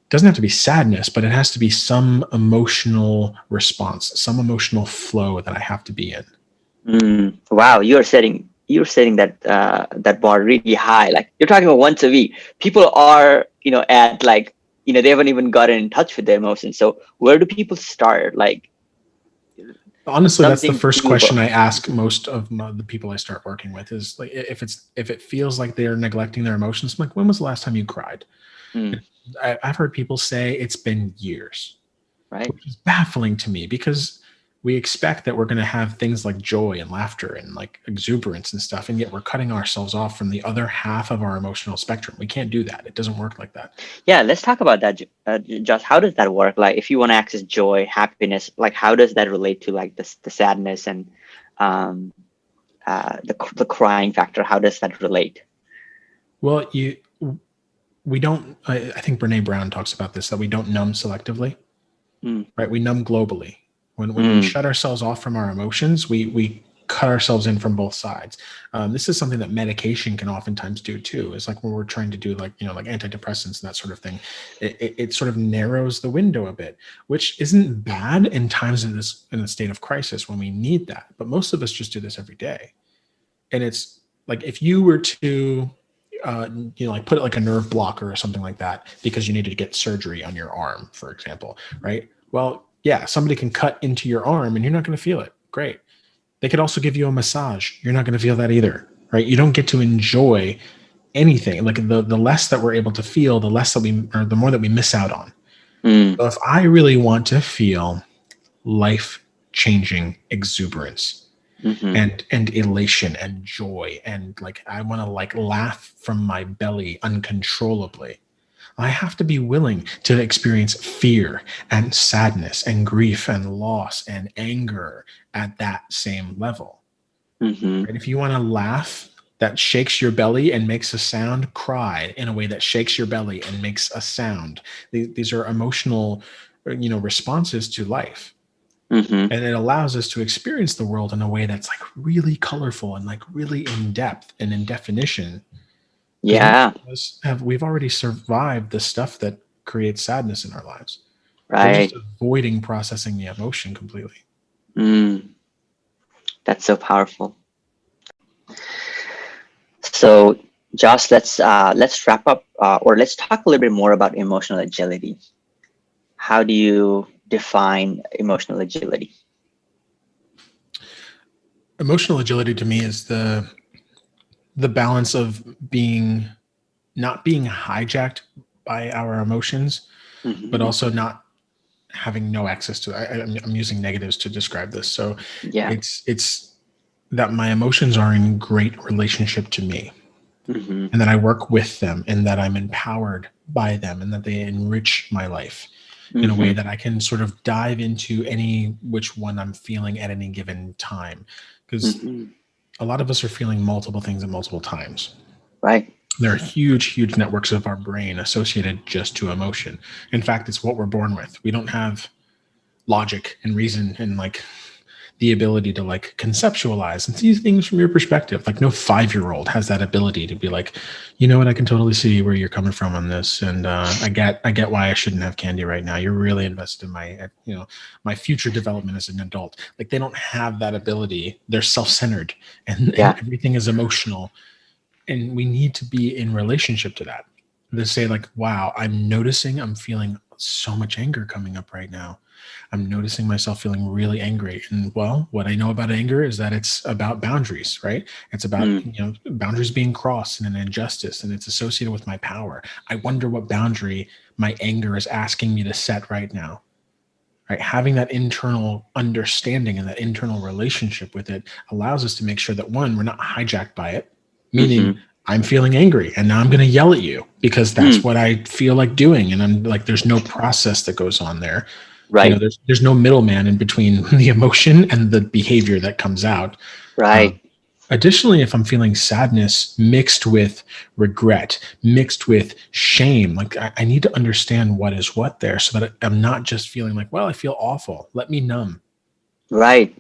S2: Doesn't have to be sadness, but it has to be some emotional response, some emotional flow that I have to be in.
S1: Wow, you're setting that bar really high. Like you're talking about once a week. People are at like they haven't even gotten in touch with their emotions. So where do people start? Like
S2: Honestly, that's the
S1: something
S2: first question
S1: doable.
S2: I ask most of the people I start working with is like if it feels like they're neglecting their emotions. I'm like, when was the last time you cried?
S1: Mm,
S2: I've heard people say it's been years,
S1: right.
S2: which is baffling to me because we expect that we're going to have things like joy and laughter and like exuberance and stuff, and yet we're cutting ourselves off from the other half of our emotional spectrum. We can't do that. It doesn't work like that.
S1: Yeah, let's talk about that, Josh. How does that work? Like, if you want to access joy, happiness, like, how does that relate to like the sadness and um, the crying factor? How does that relate?
S2: Well, we don't. I think Brene Brown talks about this, that we don't numb selectively,
S1: Mm,
S2: right? We numb globally. When we
S1: mm,
S2: shut ourselves off from our emotions, we cut ourselves in from both sides. This is something that medication can oftentimes do too. It's like when we're trying to do like like antidepressants and that sort of thing. It sort of narrows the window a bit, which isn't bad in times in a state of crisis when we need that. But most of us just do this every day, and it's like if you were to like put it like a nerve blocker or something like that because you needed to get surgery on your arm, for example, right? Well, yeah, somebody can cut into your arm and you're not going to feel it. Great. They could also give you a massage. You're not going to feel that either, right? You don't get to enjoy anything. Like the less that we're able to feel, the less that the more that we miss out on.
S1: mm,
S2: So if I really want to feel life changing exuberance,
S1: mm-hmm,
S2: and elation and joy, and like I want to like laugh from my belly uncontrollably, I have to be willing to experience fear and sadness and grief and loss and anger at that same level.
S1: Mm-hmm.
S2: Right? If you want to laugh that shakes your belly and makes a sound, cry in a way that shakes your belly and makes a sound. These are emotional, responses to life.
S1: Mm-hmm.
S2: And it allows us to experience the world in a way that's like really colorful and like really in depth and in definition. Because most
S1: Yeah.
S2: of us we've already survived the stuff that creates sadness in our lives. We're just
S1: Right.
S2: avoiding processing the emotion completely.
S1: Mm, that's so powerful. So, Josh, let's wrap up, or let's talk a little bit more about emotional agility. How do you define emotional agility?
S2: Emotional agility to me is the balance of not being hijacked by our emotions, but
S1: Mm-hmm.
S2: also not having no access to it. I'm using negatives to describe this. So
S1: Yeah.
S2: it's that my emotions are in great relationship to me,
S1: Mm-hmm.
S2: and that I work with them, and that I'm empowered by them, and that they enrich my life in a way
S1: Mm-hmm.
S2: that I can sort of dive into any which one I'm feeling at any given time. Because
S1: Mm-hmm.
S2: a lot of us are feeling multiple things at multiple times.
S1: Right.
S2: There are huge, huge networks of our brain associated just to emotion. In fact, it's what we're born with. We don't have logic and reason and like the ability to like conceptualize and see things from your perspective. Like no 5-year-old has that ability to be like, you know what, I can totally see where you're coming from on this, and I get why I shouldn't have candy right now. You're really invested in my future development as an adult. Like they don't have that ability. They're self-centered, and
S1: Yeah.
S2: everything is emotional, and we need to be in relationship to that. To say like, wow, I'm feeling so much anger coming up right now. I'm noticing myself feeling really angry. And well, what I know about anger is that it's about boundaries, right? It's about,
S1: Mm.
S2: boundaries being crossed and an injustice, and it's associated with my power. I wonder what boundary my anger is asking me to set right now. Right? Having that internal understanding and that internal relationship with it allows us to make sure that one, we're not hijacked by it, meaning
S1: Mm-hmm.
S2: I'm feeling angry and now I'm going to yell at you because that's
S1: Mm.
S2: what I feel like doing. And I'm like, there's no process that goes on there.
S1: Right.
S2: There's no middleman in between the emotion and the behavior that comes out.
S1: Right.
S2: Additionally, if I'm feeling sadness mixed with regret, mixed with shame, like I need to understand what is what there, so that I'm not just feeling like, well, I feel awful. Let me numb.
S1: Right.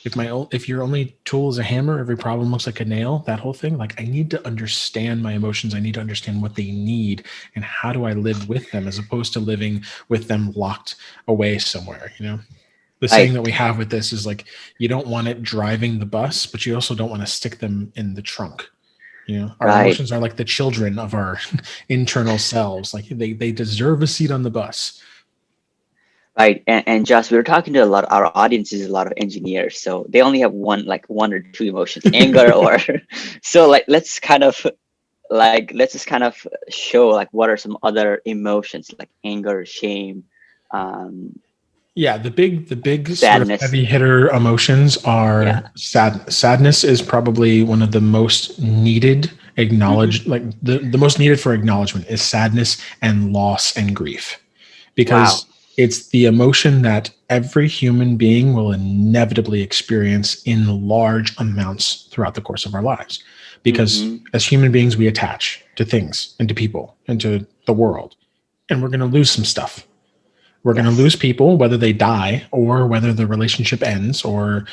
S2: If your only tool is a hammer, every problem looks like a nail, that whole thing, like I need to understand my emotions. I need to understand what they need and how do I live with them, as opposed to living with them locked away somewhere. The saying
S1: Right.
S2: that we have with this is like, you don't want it driving the bus, but you also don't want to stick them in the trunk. Our
S1: Right.
S2: emotions are like the children of our internal selves. Like they deserve a seat on the bus.
S1: Right. And Josh, we were talking to our audience is a lot of engineers, so they only have one or two emotions, anger or so like let's just kind of show like what are some other emotions like anger, shame, um,
S2: Yeah, the big sort of
S1: sadness.
S2: heavy hitter emotions are
S1: Yeah.
S2: sadness is probably one of the most needed
S1: Hmm.
S2: acknowledged, like the most needed for acknowledgement is sadness and loss and grief,
S1: Wow.
S2: because it's the emotion that every human being will inevitably experience in large amounts throughout the course of our lives. Because
S1: Hmm.
S2: as human beings, we attach to things and to people and to the world, and we're going to lose some stuff. We're going to
S1: Yes.
S2: lose people, whether they die or whether the relationship ends, or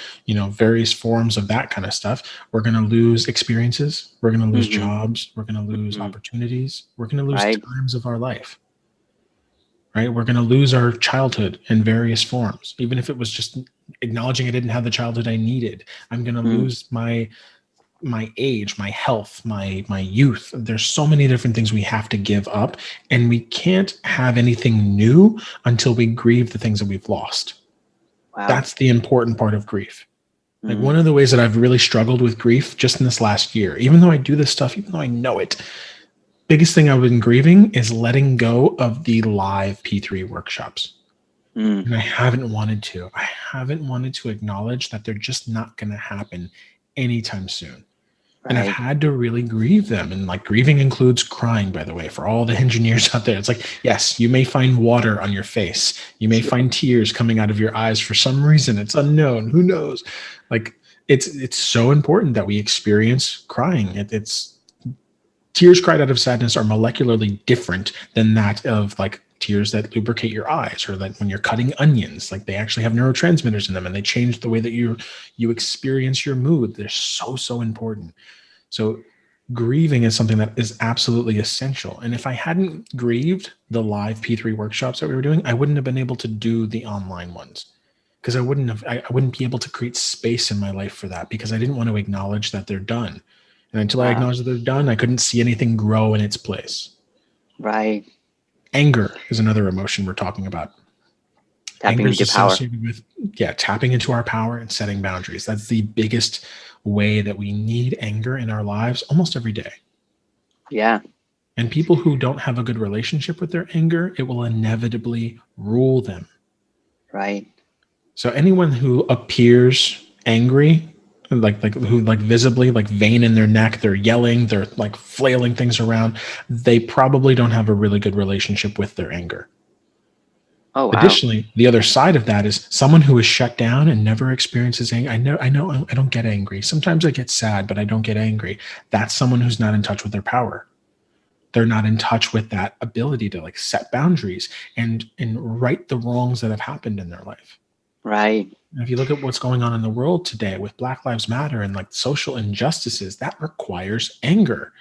S2: various forms of that kind of stuff. We're going to lose experiences. We're going to lose
S1: Hmm.
S2: jobs. We're going to lose
S1: Hmm.
S2: opportunities. We're going to lose
S1: Right.
S2: times of our life. Right? We're going to lose our childhood in various forms, even if it was just acknowledging I didn't have the childhood I needed. I'm going to
S1: Mm.
S2: lose my age, my health, my youth. There's so many different things we have to give up, and we can't have anything new until we grieve the things that we've lost.
S1: Wow.
S2: That's the important part of grief. Like
S1: Mm.
S2: one of the ways that I've really struggled with grief just in this last year, even though I do this stuff, even though I know it, biggest thing I've been grieving is letting go of the live P3 workshops.
S1: Mm.
S2: And I haven't wanted to. I haven't wanted to acknowledge that they're just not going to happen anytime soon. And I've
S1: Right.
S2: had to really grieve them. And like grieving includes crying, by the way, for all the engineers out there. It's like, yes, you may find water on your face. You may
S1: Yeah.
S2: find tears coming out of your eyes for some reason. It's unknown. Who knows? Like it's so important that we experience crying. It's tears cried out of sadness are molecularly different than that of like tears that lubricate your eyes, or like when you're cutting onions, like they actually have neurotransmitters in them and they change the way that you experience your mood. They're so important. So grieving is something that is absolutely essential. And if I hadn't grieved the live P3 workshops that we were doing, I wouldn't have been able to do the online ones, because I wouldn't be able to create space in my life for that, because I didn't want to acknowledge that they're done. And until I
S1: Wow.
S2: acknowledged that they're done, I couldn't see anything grow in its place.
S1: Right.
S2: Anger is another emotion we're talking about.
S1: Tapping
S2: Anger is
S1: into power.
S2: associated with, tapping into our power and setting boundaries. That's the biggest way that we need anger in our lives almost every day.
S1: Yeah.
S2: And people who don't have a good relationship with their anger, it will inevitably rule them.
S1: Right.
S2: So anyone who appears angry, like who like visibly like vein in their neck, they're yelling, they're like flailing things around, they probably don't have a really good relationship with their anger.
S1: Oh, wow.
S2: Additionally, the other side of that is someone who is shut down and never experiences anger. I know, I don't get angry. Sometimes I get sad, but I don't get angry. That's someone who's not in touch with their power. They're not in touch with that ability to like set boundaries and right the wrongs that have happened in their life.
S1: Right.
S2: And if you look at what's going on in the world today with Black Lives Matter and like social injustices, that requires anger.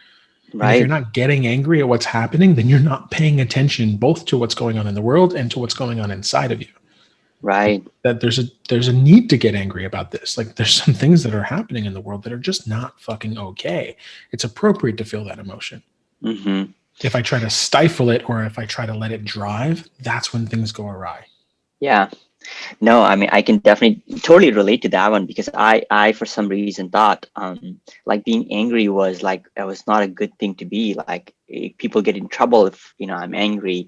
S2: And if you're
S1: Right.
S2: not getting angry at what's happening, then you're not paying attention both to what's going on in the world and to what's going on inside of you.
S1: Right.
S2: That there's a need to get angry about this. Like there's some things that are happening in the world that are just not fucking okay. It's appropriate to feel that emotion.
S1: Mm-hmm.
S2: If I try to stifle it or if I try to let it drive, that's when things go awry.
S1: Yeah. No, I mean, I can definitely totally relate to that one, because I for some reason thought, like being angry was like, it was not a good thing to be. Like people get in trouble if, I'm angry,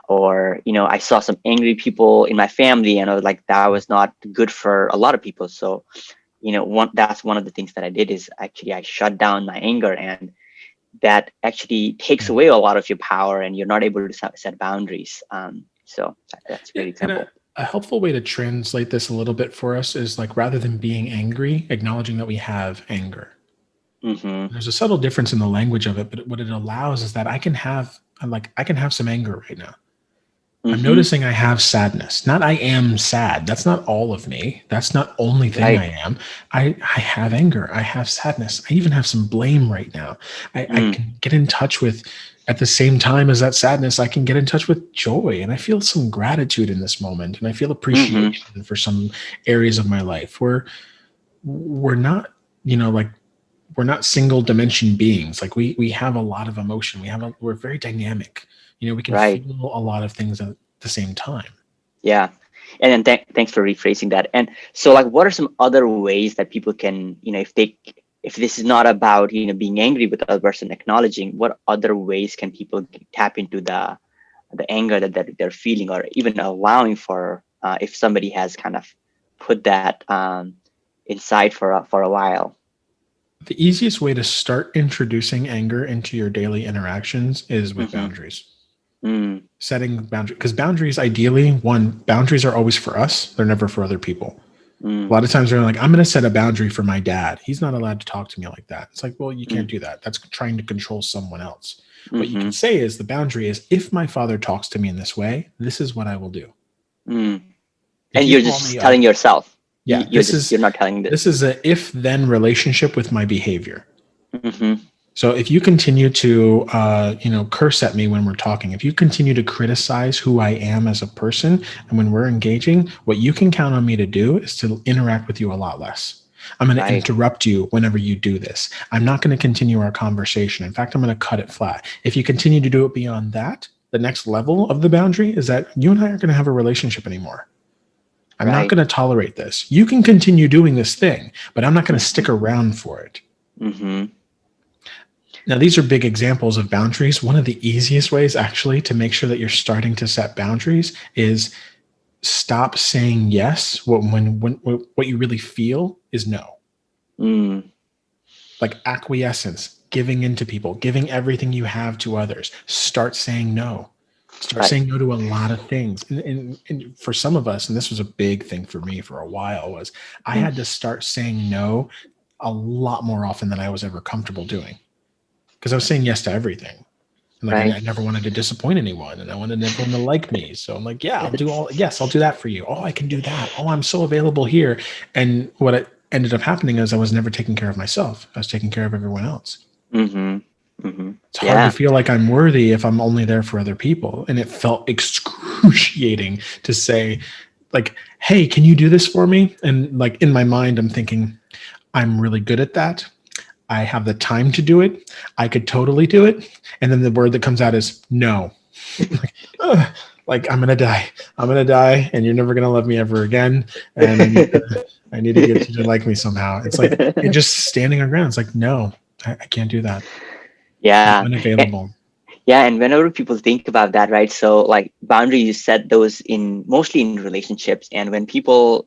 S1: or, I saw some angry people in my family, and I was like, that was not good for a lot of people. So, that's one of the things that I did, is actually I shut down my anger, and that actually takes away a lot of your power, and you're not able to set boundaries. So that's a
S2: Yeah,
S1: great
S2: and
S1: example.
S2: a helpful way to translate this a little bit for us is like rather than being angry, acknowledging that we have anger.
S1: Mm-hmm.
S2: There's a subtle difference in the language of it, but what it allows is that I can have some anger right now. I'm
S1: Mm-hmm.
S2: noticing I have sadness. Not I am sad. That's not all of me. That's not only thing I
S1: Right.
S2: am. I have anger. I have sadness. I even have some blame right now. I
S1: Mm.
S2: can get in touch with, at the same time as that sadness, I can get in touch with joy. And I feel some gratitude in this moment. And I feel
S1: Mm-hmm.
S2: appreciation for some areas of my life where we're not, like we're not single dimension beings. Like we have a lot of emotion. We're very dynamic. We can
S1: Right.
S2: feel a lot of things at the same time.
S1: Yeah. And then thanks for rephrasing that. And so, like, what are some other ways that people can, if this is not about, being angry with the other person, acknowledging, what other ways can people tap into the anger that they're feeling, or even allowing for, if somebody has kind of put that inside for a while.
S2: The easiest way to start introducing anger into your daily interactions is with
S1: Mm-hmm.
S2: boundaries.
S1: Mm.
S2: Setting boundaries, because boundaries, ideally, boundaries are always for us. They're never for other people. A
S1: Mm.
S2: lot of times they're like, I'm going to set a boundary for my dad. He's not allowed to talk to me like that. It's like, well, you can't
S1: Mm.
S2: do that. That's trying to control someone else. What you
S1: Mm-hmm.
S2: can say is the boundary is, if my father talks to me in this way, this is what I will do.
S1: Mm.
S2: If
S1: And
S2: you
S1: you're
S2: call
S1: just
S2: me
S1: telling yourself.
S2: yeah,
S1: You're not telling the.
S2: this is a if then relationship with my behavior.
S1: Mm-hmm.
S2: So if you continue to, curse at me when we're talking, if you continue to criticize who I am as a person, and when we're engaging, what you can count on me to do is to interact with you a lot less. I'm going to
S1: Right.
S2: interrupt you whenever you do this. I'm not going to continue our conversation. In fact, I'm going to cut it flat. If you continue to do it beyond that, the next level of the boundary is that you and I aren't going to have a relationship anymore. I'm not
S1: Right.
S2: going to tolerate this. You can continue doing this thing, but I'm not going to
S1: Mm-hmm.
S2: stick around for it.
S1: Mm-hmm.
S2: Now, these are big examples of boundaries. One of the easiest ways, actually, to make sure that you're starting to set boundaries is stop saying yes when what you really feel is no.
S1: Mm.
S2: like acquiescence, giving into people, giving everything you have to others. Start saying no. Start
S1: Right.
S2: saying no to a lot of things. And for some of us, and this was a big thing for me for a while, was I
S1: Mhm.
S2: had to start saying no a lot more often than I was ever comfortable doing, because I was saying yes to everything. And like,
S1: Right.
S2: I never wanted to disappoint anyone, and I wanted everyone to like me. So I'm like, yeah, I'll do
S1: Yes.
S2: all, yes, I'll do that for you. Oh, I can do that. Oh, I'm so available here. And what it ended up happening is I was never taking care of myself. I was taking care of everyone else.
S1: Mm-hmm. Mm-hmm.
S2: It's hard to
S1: Yeah.
S2: feel like I'm worthy if I'm only there for other people. And it felt excruciating to say, like, hey, can you do this for me? And like in my mind, I'm thinking, I'm really good at that. I have the time to do it. I could totally do it. And then the word that comes out is no. like, ugh, like I'm gonna die. I'm gonna die, and you're never gonna love me ever again. And I need to get you to like me somehow. It's like you're just standing on ground. It's like, no, I can't do that. I'm
S1: Yeah.
S2: unavailable.
S1: Yeah, and whenever people think about that, right? So like boundaries, you set those in mostly in relationships, and when people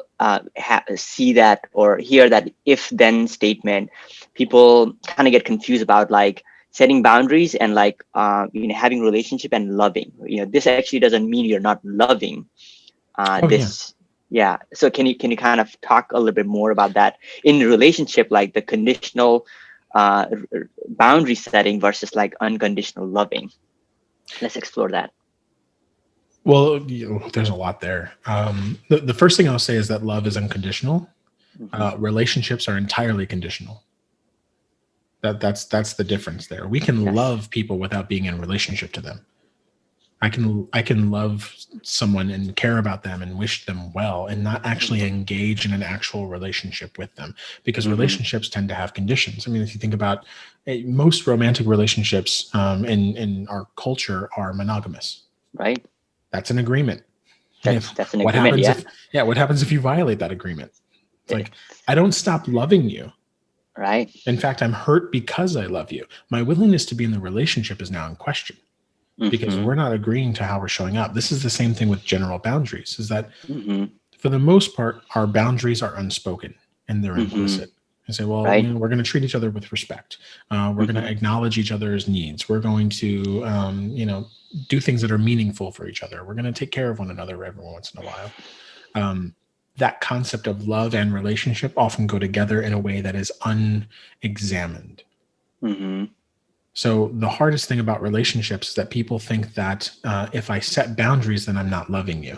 S1: see that or hear that if-then statement, people kind of get confused about like setting boundaries and like having relationship and loving. This actually doesn't mean you're not loving.
S2: Oh yeah.
S1: This, yeah. So can you kind of talk a little bit more about that in the relationship, like the conditional boundary setting versus like unconditional loving? Let's explore that.
S2: Well, there's a lot there. The first thing I'll say is that love is unconditional.
S1: Hmm.
S2: Relationships are entirely conditional. That's the difference there. We can
S1: Yes.
S2: love people without being in relationship to them. I can love someone and care about them and wish them well and not actually
S1: Hmm.
S2: engage in an actual relationship with them, because
S1: Hmm.
S2: relationships tend to have conditions. I mean, if you think about most romantic relationships in our culture are monogamous.
S1: Right.
S2: That's an agreement. And if
S1: That's an
S2: what
S1: agreement.
S2: happens
S1: Yeah.
S2: if yeah, what happens if you violate that agreement? It's
S1: Eh,
S2: like, I don't stop loving you.
S1: right.
S2: In fact, I'm hurt because I love you. My willingness to be in the relationship is now in question, because
S1: Hmm.
S2: we're not agreeing to how we're showing up. This is the same thing with general boundaries, is that
S1: Hmm.
S2: for the most part, our boundaries are unspoken and they're
S1: Hmm.
S2: implicit. And say, well,
S1: Right.
S2: we're going to treat each other with respect. We're going to
S1: Hmm.
S2: acknowledge each other's needs. We're going to, do things that are meaningful for each other. We're going to take care of one another every once in a while. Um, that concept of love and relationship often go together in a way that is unexamined.
S1: Hmm.
S2: So the hardest thing about relationships is that people think that if I set boundaries, then I'm not loving you.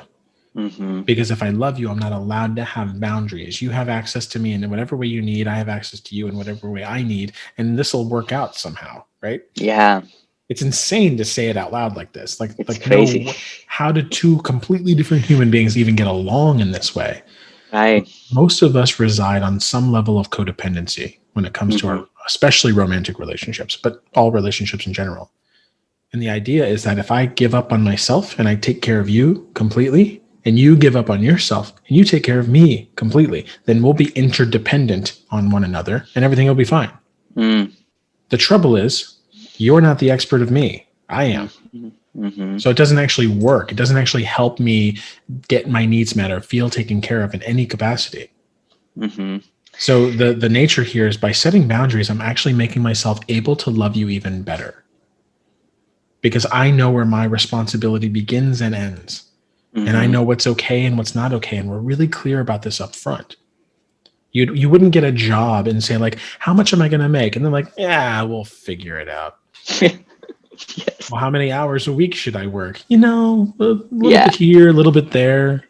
S1: Hmm.
S2: Because if I love you, I'm not allowed to have boundaries. You have access to me in whatever way you need. I have access to you in whatever way I need. And this will work out somehow, right?
S1: Yeah.
S2: It's insane to say it out loud like this.
S1: It's
S2: Like
S1: crazy.
S2: no, how did two completely different human beings even get along in this way?
S1: Right.
S2: Most of us reside on some level of codependency when it comes to
S1: Hmm.
S2: our, especially romantic relationships, but all relationships in general. And the idea is that if I give up on myself and I take care of you completely, and you give up on yourself and you take care of me completely, then we'll be interdependent on one another and everything will be fine.
S1: Mm.
S2: The trouble is, you're not the expert of me. I am.
S1: Hmm. Hmm.
S2: So it doesn't actually work. It doesn't actually help me get my needs met or feel taken care of in any capacity.
S1: Hmm.
S2: So the nature here is, by setting boundaries, I'm actually making myself able to love you even better, because I know where my responsibility begins and ends. And I
S1: Hmm.
S2: know what's okay and what's not okay. And we're really clear about this up front. You wouldn't get a job and say, like, how much am I going to make? And they're like, yeah, we'll figure it out.
S1: Yes.
S2: Well, how many hours a week should I work? A little
S1: Yeah.
S2: bit here, a little bit there.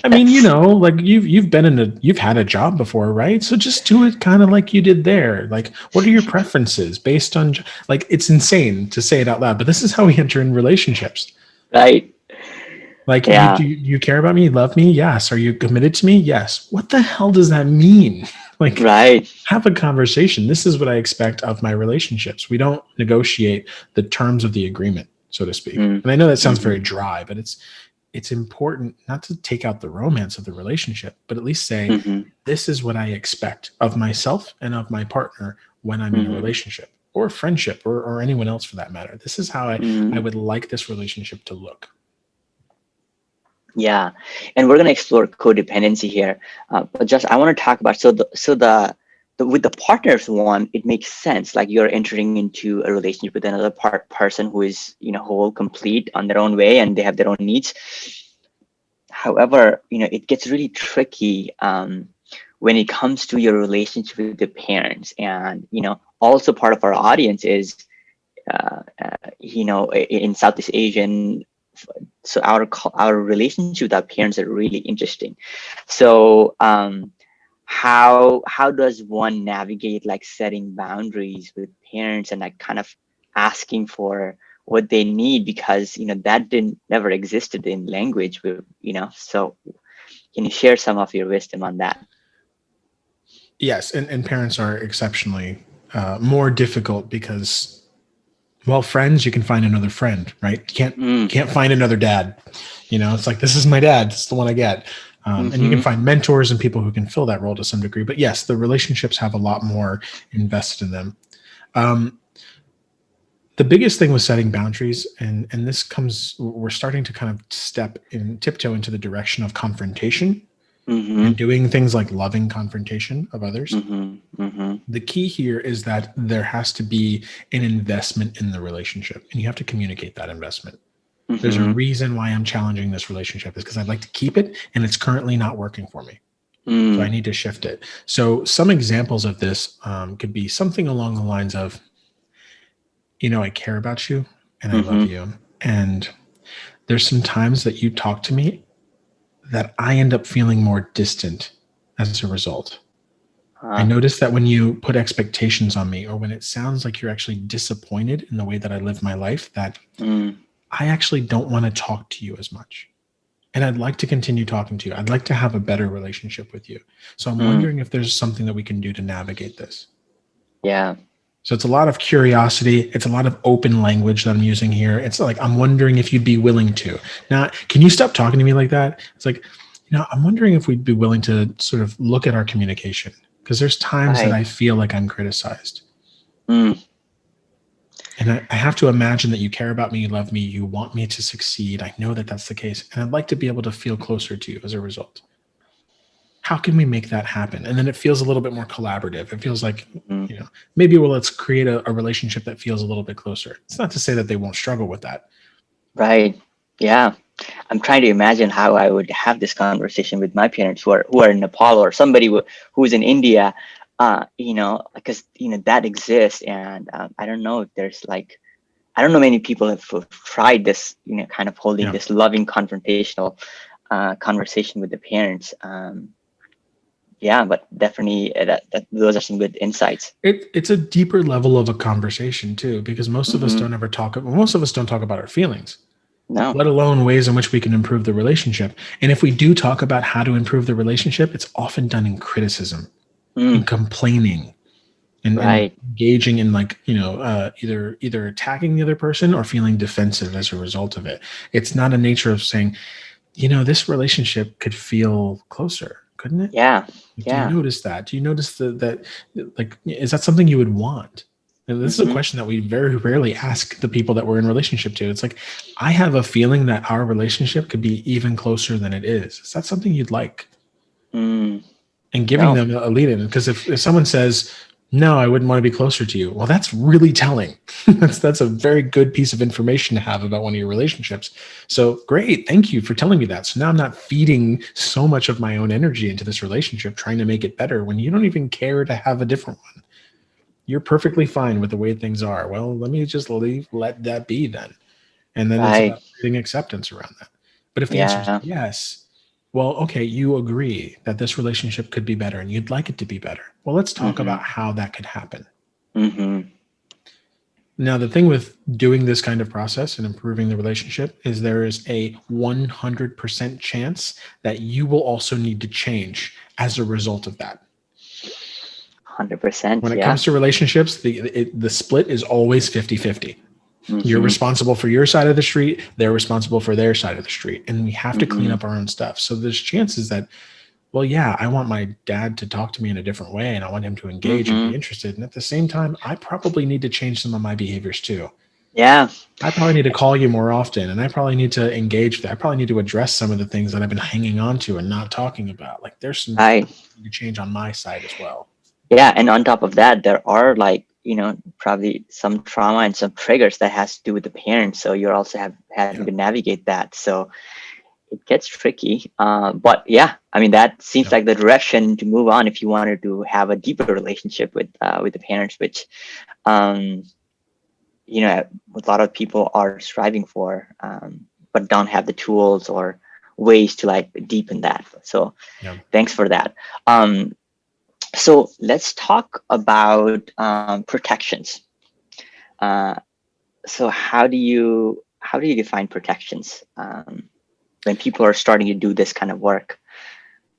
S2: I mean,
S1: Yes.
S2: like you've had a job before, right? So just do it kind of like you did there. Like, what are your preferences based on, like, it's insane to say it out loud, but this is how we enter in relationships.
S1: Right.
S2: Like,
S1: Yeah.
S2: you care about me, love me? Yes. Are you committed to me? Yes. What the hell does that mean? Like,
S1: Right.
S2: have a conversation. This is what I expect of my relationships. We don't negotiate the terms of the agreement, so to speak.
S1: Mm.
S2: And I know that sounds
S1: Hmm.
S2: very dry, but it's important not to take out the romance of the relationship, but at least say,
S1: Hmm.
S2: this is what I expect of myself and of my partner when I'm in a
S1: Hmm.
S2: relationship or friendship, or anyone else for that matter. This is how I
S1: Hmm.
S2: would like this relationship to look.
S1: Yeah, and we're gonna explore codependency here, but just I want to talk about, so the with the partners one, it makes sense. Like you're entering into a relationship with another person who is, whole, complete on their own way, and they have their own needs. However, it gets really tricky when it comes to your relationship with the parents. And, also part of our audience is, in Southeast Asian. So our relationship with our parents are really interesting. So how does one navigate like setting boundaries with parents and like kind of asking for what they need, because that didn't never existed in language so can you share some of your wisdom on that?
S2: Yes, and parents are exceptionally more difficult because, well, friends, you can find another friend, right? You can't find another dad. It's like, this is my dad. It's the one I get. And you can find mentors and people who can fill that role to some degree. But yes, the relationships have a lot more invested in them. The biggest thing with setting boundaries, and this comes, we're starting to kind of tiptoe into the direction of confrontation and doing things like loving confrontation of others. The key here is that there has to be an investment in the relationship, and you have to communicate that investment. There's a reason why I'm challenging this relationship, is because I'd like to keep it, and it's currently not working for me. So I need to shift it. So some examples of this could be something along the lines of, I care about you and I love you. And there's some times that you talk to me that I end up feeling more distant as a result. I notice that when you put expectations on me, or when it sounds like you're actually disappointed in the way that I live my life, that I actually don't want to talk to you as much. And I'd like to continue talking to you. I'd like to have a better relationship with you. So I'm wondering if there's something that we can do to navigate this.
S1: Yeah.
S2: So it's a lot of curiosity. It's a lot of open language that I'm using here. It's like, I'm wondering if you'd be willing to. Now, can you stop talking to me like that? It's like, I'm wondering if we'd be willing to sort of look at our communication, because there's times that I feel like I'm criticized. And I have to imagine that you care about me, you love me, you want me to succeed. I know that that's the case. And I'd like to be able to feel closer to you as a result. How can we make that happen? And then it feels a little bit more collaborative. It feels like, maybe let's create a relationship that feels a little bit closer. It's not to say that they won't struggle with that.
S1: Right. Yeah. I'm trying to imagine how I would have this conversation with my parents who are in Nepal, or somebody who's in India, because, that exists. And I don't know if there's I don't know many people have tried this, kind of holding this loving confrontational conversation with the parents. But definitely that those are some good insights.
S2: It's a deeper level of a conversation too, because most of us don't talk about our feelings, let alone ways in which we can improve the relationship. And if we do talk about how to improve the relationship, it's often done in criticism, in complaining, and engaging in either attacking the other person or feeling defensive as a result of it. It's not a nature of saying, this relationship could feel closer, couldn't it?
S1: Yeah.
S2: Do you notice that? Do you notice that is that something you would want? And this is a question that we very rarely ask the people that we're in relationship to. It's like, I have a feeling that our relationship could be even closer than it is. Is that something you'd like? And giving them a lead in, because if someone says, no, I wouldn't want to be closer to you, well, that's really telling. that's a very good piece of information to have about one of your relationships. So great, thank you for telling me that. So now I'm not feeding so much of my own energy into this relationship, trying to make it better when you don't even care to have a different one. You're perfectly fine with the way things are. Well, let me just let that be then. And then it's about creating acceptance around that. But if the answer is yes, well, okay, you agree that this relationship could be better and you'd like it to be better. Well, let's talk about how that could happen. Now, the thing with doing this kind of process and improving the relationship is there is a 100% chance that you will also need to change as a result of that.
S1: 100%.
S2: When it comes to relationships, the split is always 50-50. You're responsible for your side of the street. They're responsible for their side of the street. And we have to clean up our own stuff. So there's chances that, well, yeah, I want my dad to talk to me in a different way, and I want him to engage and be interested. And at the same time, I probably need to change some of my behaviors too.
S1: Yeah.
S2: I probably need to call you more often, and I probably need to engage with that. I probably need to address some of the things that I've been hanging on to and not talking about. Like, there's some things to change on my side as well.
S1: Yeah, and on top of that, there are like, probably some trauma and some triggers that has to do with the parents. So you're also having to
S2: Yeah.
S1: navigate that. So it gets tricky. But yeah, I mean, that seems
S2: Yep.
S1: like the direction to move on if you wanted to have a deeper relationship with the parents, which um, a lot of people are striving for, but don't have the tools or ways to like deepen that. So
S2: Yeah.
S1: thanks for that. Um, so let's talk about protections. Uh, so how do you define protections when people are starting to do this kind of work?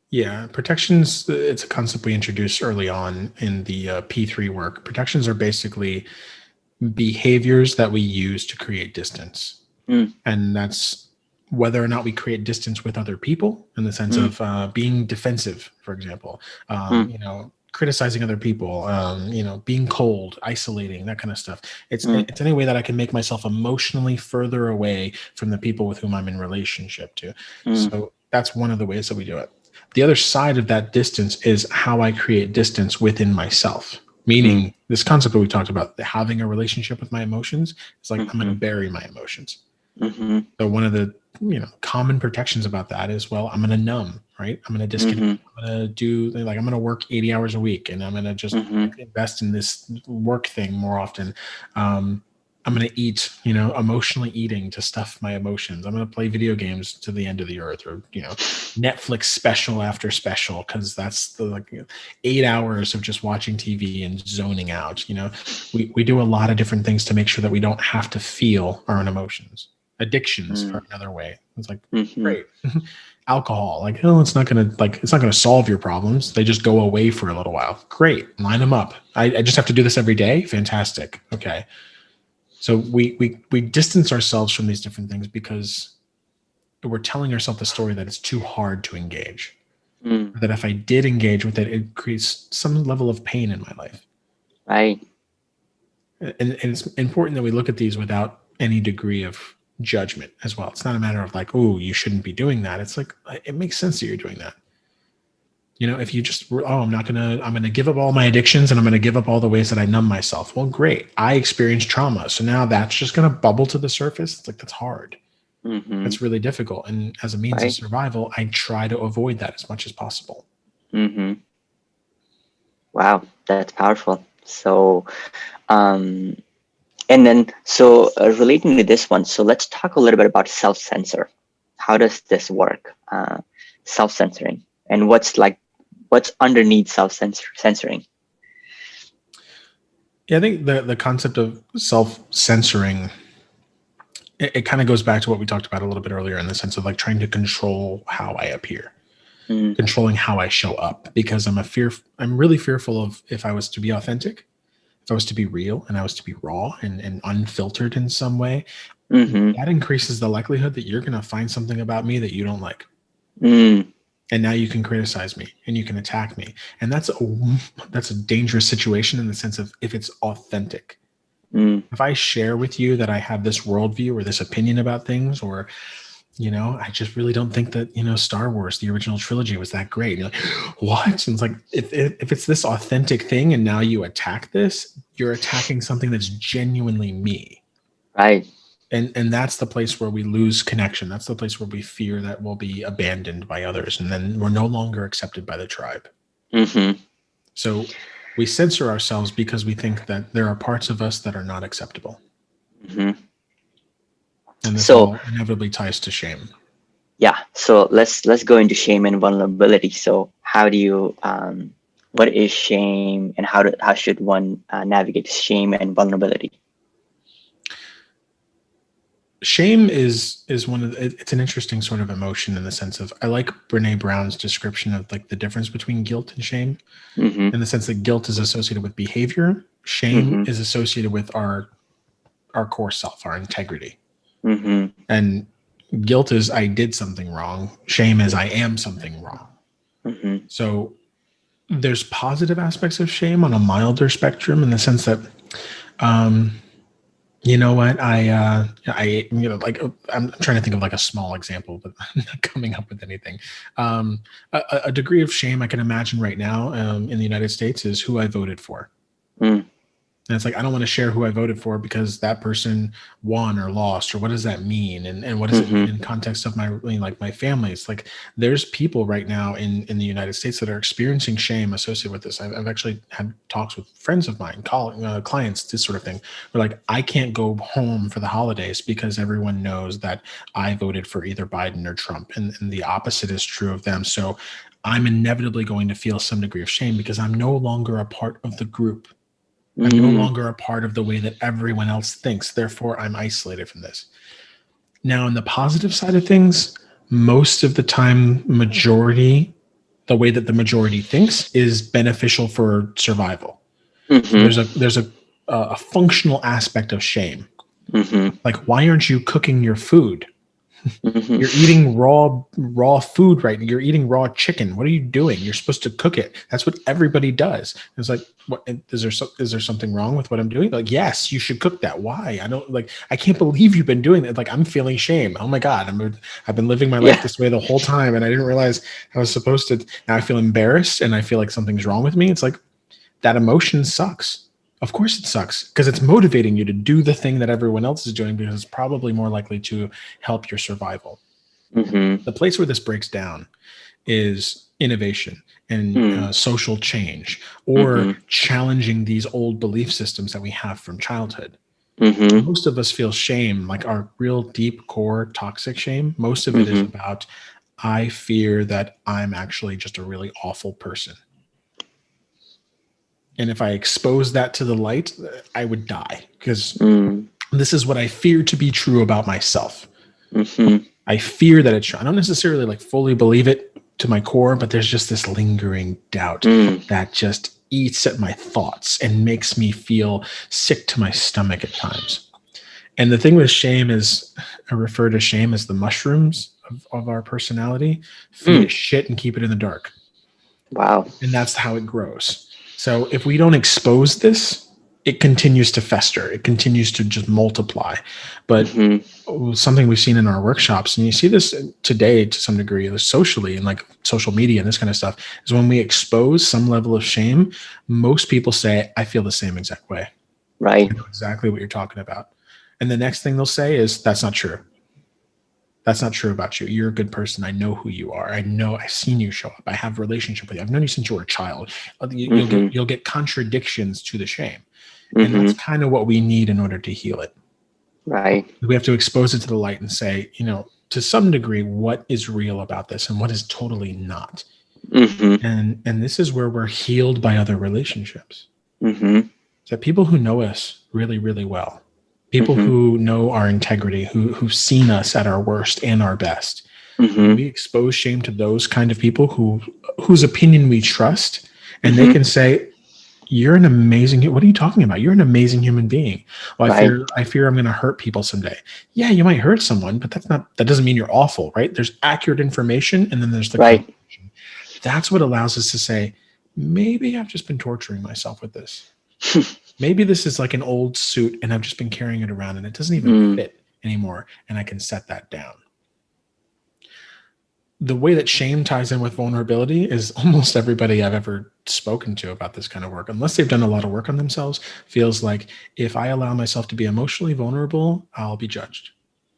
S2: Yeah, protections, it's a concept we introduced early on in the P3 work. Protections are basically behaviors that we use to create distance.
S1: Mm,
S2: And that's whether or not we create distance with other people in the sense
S1: mm,
S2: of being defensive, for example,
S1: mm,
S2: criticizing other people, being cold, isolating, that kind of stuff.
S1: mm,
S2: It's any way that I can make myself emotionally further away from the people with whom I'm in relationship to.
S1: mm,
S2: So that's one of the ways that we do it. The other side of that distance is how I create distance within myself.
S1: mm,
S2: Meaning, this concept that we talked about, having a relationship with my emotions, is like I'm going to
S1: mhm,
S2: bury my emotions.
S1: mhm,
S2: So one of the common protections about that is, well, I'm going to numb, right? I'm going to disconnect.
S1: mhm,
S2: I'm going to do like I'm going to work 80 hours a week, and I'm going to just
S1: mhm,
S2: invest in this work thing more often. I'm going to eat, emotionally eating to stuff my emotions. I'm going to play video games to the end of the earth, or Netflix special after special, because that's the 8 hours of just watching TV and zoning out. We do a lot of different things to make sure that we don't have to feel our own emotions. Addictions
S1: mm,
S2: are another way. It's like,
S1: mhm,
S2: great. Alcohol, like, oh, it's not gonna solve your problems. They just go away for a little while. Great, line them up. I just have to do this every day. Fantastic. Okay. So we distance ourselves from these different things because we're telling ourselves the story that it's too hard to engage.
S1: mm,
S2: That if I did engage with it, it creates some level of pain in my life.
S1: right.
S2: And it's important that we look at these without any degree of judgment as well. It's not a matter of like, oh, you shouldn't be doing that. It's like, it makes sense that you're doing that. If you just, I'm gonna give up all my addictions and I'm gonna give up all the ways that I numb myself. Well, great. I experienced trauma. So now that's just gonna bubble to the surface. It's like, that's hard.
S1: Mhm,
S2: That's really difficult. And as a means of
S1: right.
S2: survival, I try to avoid that as much as possible.
S1: Mhm. Wow, that's powerful. So, um, and then relating to this one, so let's talk a little bit about self-censor. How does this work? Self-censoring, and what's underneath self-censoring?
S2: Yeah, I think the concept of self-censoring, it kind of goes back to what we talked about a little bit earlier in the sense of like trying to control how I appear,
S1: Mm,
S2: controlling how I show up, because I'm really fearful of, if I was to be authentic, if I was to be real and I was to be raw and unfiltered in some way,
S1: mhm,
S2: that increases the likelihood that you're going to find something about me that you don't like.
S1: mm,
S2: And now you can criticize me and you can attack me. And that's a dangerous situation in the sense of, if it's authentic.
S1: mm,
S2: If I share with you that I have this worldview or this opinion about things, or I just really don't think that, Star Wars, the original trilogy, was that great. You're like, what? And it's like, if it's this authentic thing and now you attack this, you're attacking something that's genuinely me.
S1: right.
S2: And that's the place where we lose connection. That's the place where we fear that we'll be abandoned by others. And then we're no longer accepted by the tribe.
S1: Mhm,
S2: So we censor ourselves because we think that there are parts of us that are not acceptable.
S1: mhm.
S2: And this
S1: So
S2: all inevitably ties to shame.
S1: yeah, so let's go into shame and vulnerability. So how do you what is shame, and how should one navigate shame and vulnerability?
S2: Shame is one of it's an interesting sort of emotion in the sense of, I like Brene Brown's description of like the difference between guilt and shame,
S1: Mm-hmm.
S2: in the sense that guilt is associated with behavior, shame
S1: Mm-hmm.
S2: is associated with our core self, our integrity.
S1: Mm-hmm.
S2: And guilt is I did something wrong, shame is I am something wrong.
S1: Mm-hmm.
S2: So there's positive aspects of shame on a milder spectrum, in the sense that um You know what? Like I'm trying to think of like a small example, but I'm not coming up with anything. A degree of shame I can imagine right now in the United States is who I voted for.
S1: Mm,
S2: And it's like, I don't want to share who I voted for because that person won or lost, or what does that mean? And what does it mean
S1: mm-hmm,
S2: in context of my, like my family? It's like, there's people right now in the United States that are experiencing shame associated with this. I've actually had talks with friends of mine, clients, this sort of thing. Where like, I can't go home for the holidays because everyone knows that I voted for either Biden or Trump. And the opposite is true of them. So I'm inevitably going to feel some degree of shame because I'm no longer a part of the group. I'm no
S1: mm,
S2: longer a part of the way that everyone else thinks. Therefore, I'm isolated from this. Now, on the positive side of things, most of the time, the way that the majority thinks is beneficial for survival. So
S1: mm-hmm,
S2: there's a functional aspect of shame.
S1: mm-hmm,
S2: Like, why aren't you cooking your food? You're
S1: mm-hmm.
S2: eating raw food, right? You're eating raw chicken. What are you doing? You're supposed to cook it. That's what everybody does. It's like, what is there something wrong with what I'm doing? Like, yes, you should cook that. Why? I can't believe you've been doing that. Like, I'm feeling shame. Oh my God. I've been living my life
S1: Yeah,
S2: this way the whole time. And I didn't realize I was supposed to. Now I feel embarrassed and I feel like something's wrong with me. It's like, that emotion sucks. Of course it sucks because it's motivating you to do the thing that everyone else is doing because it's probably more likely to help your survival.
S1: mm-hmm,
S2: The place where this breaks down is innovation and
S1: mm,
S2: social change, or
S1: mm-hmm,
S2: challenging these old belief systems that we have from childhood.
S1: mm-hmm,
S2: Most of us feel shame, like our real deep core toxic shame. Most of it is
S1: mm-hmm.
S2: about, I fear that I'm actually just a really awful person. And if I expose that to the light, I would die because
S1: Mm,
S2: this is what I fear to be true about myself.
S1: mm-hmm,
S2: I fear that it's true. I don't necessarily like fully believe it to my core, but there's just this lingering doubt
S1: mm,
S2: that just eats at my thoughts and makes me feel sick to my stomach at times. And the thing with shame is, I refer to shame as the mushrooms of our personality. Feed
S1: mm.
S2: it shit and keep it in the dark.
S1: Wow.
S2: And that's how it grows. So if we don't expose this, it continues to fester. It continues to just multiply. But
S1: Mm-hmm,
S2: something we've seen in our workshops, and you see this today to some degree, socially and like social media and this kind of stuff, is when we expose some level of shame, most people say, I feel the same exact way. I
S1: right.
S2: know exactly what you're talking about. And the next thing they'll say is, that's not true. That's not true about you. You're a good person. I know who you are. I know I've seen you show up. I have a relationship with you. I've known you since you were a child.
S1: Mm-hmm,
S2: You'll get contradictions to the shame. And that's
S1: mm-hmm,
S2: kind of what we need in order to heal it.
S1: right.
S2: We have to expose it to the light and say, to some degree, what is real about this and what is totally not.
S1: Mm-hmm,
S2: And this is where we're healed by other relationships.
S1: mm-hmm,
S2: So people who know us really, really well, people
S1: mm-hmm,
S2: who know our integrity, who've seen us at our worst and our best. When
S1: mm-hmm,
S2: we expose shame to those kind of people whose opinion we trust, and they
S1: mm-hmm,
S2: can say, you're an amazing, what are you talking about? You're an amazing human being. Well,
S1: right.
S2: I fear I'm going to hurt people someday. Yeah, you might hurt someone, but that doesn't mean you're awful, right? There's accurate information, and then there's the
S1: Right.
S2: conversation. That's what allows us to say, maybe I've just been torturing myself with this. Maybe this is like an old suit and I've just been carrying it around and it doesn't even
S1: Mm,
S2: fit anymore. And I can set that down. The way that shame ties in with vulnerability is almost everybody I've ever spoken to about this kind of work, unless they've done a lot of work on themselves, feels like if I allow myself to be emotionally vulnerable, I'll be judged.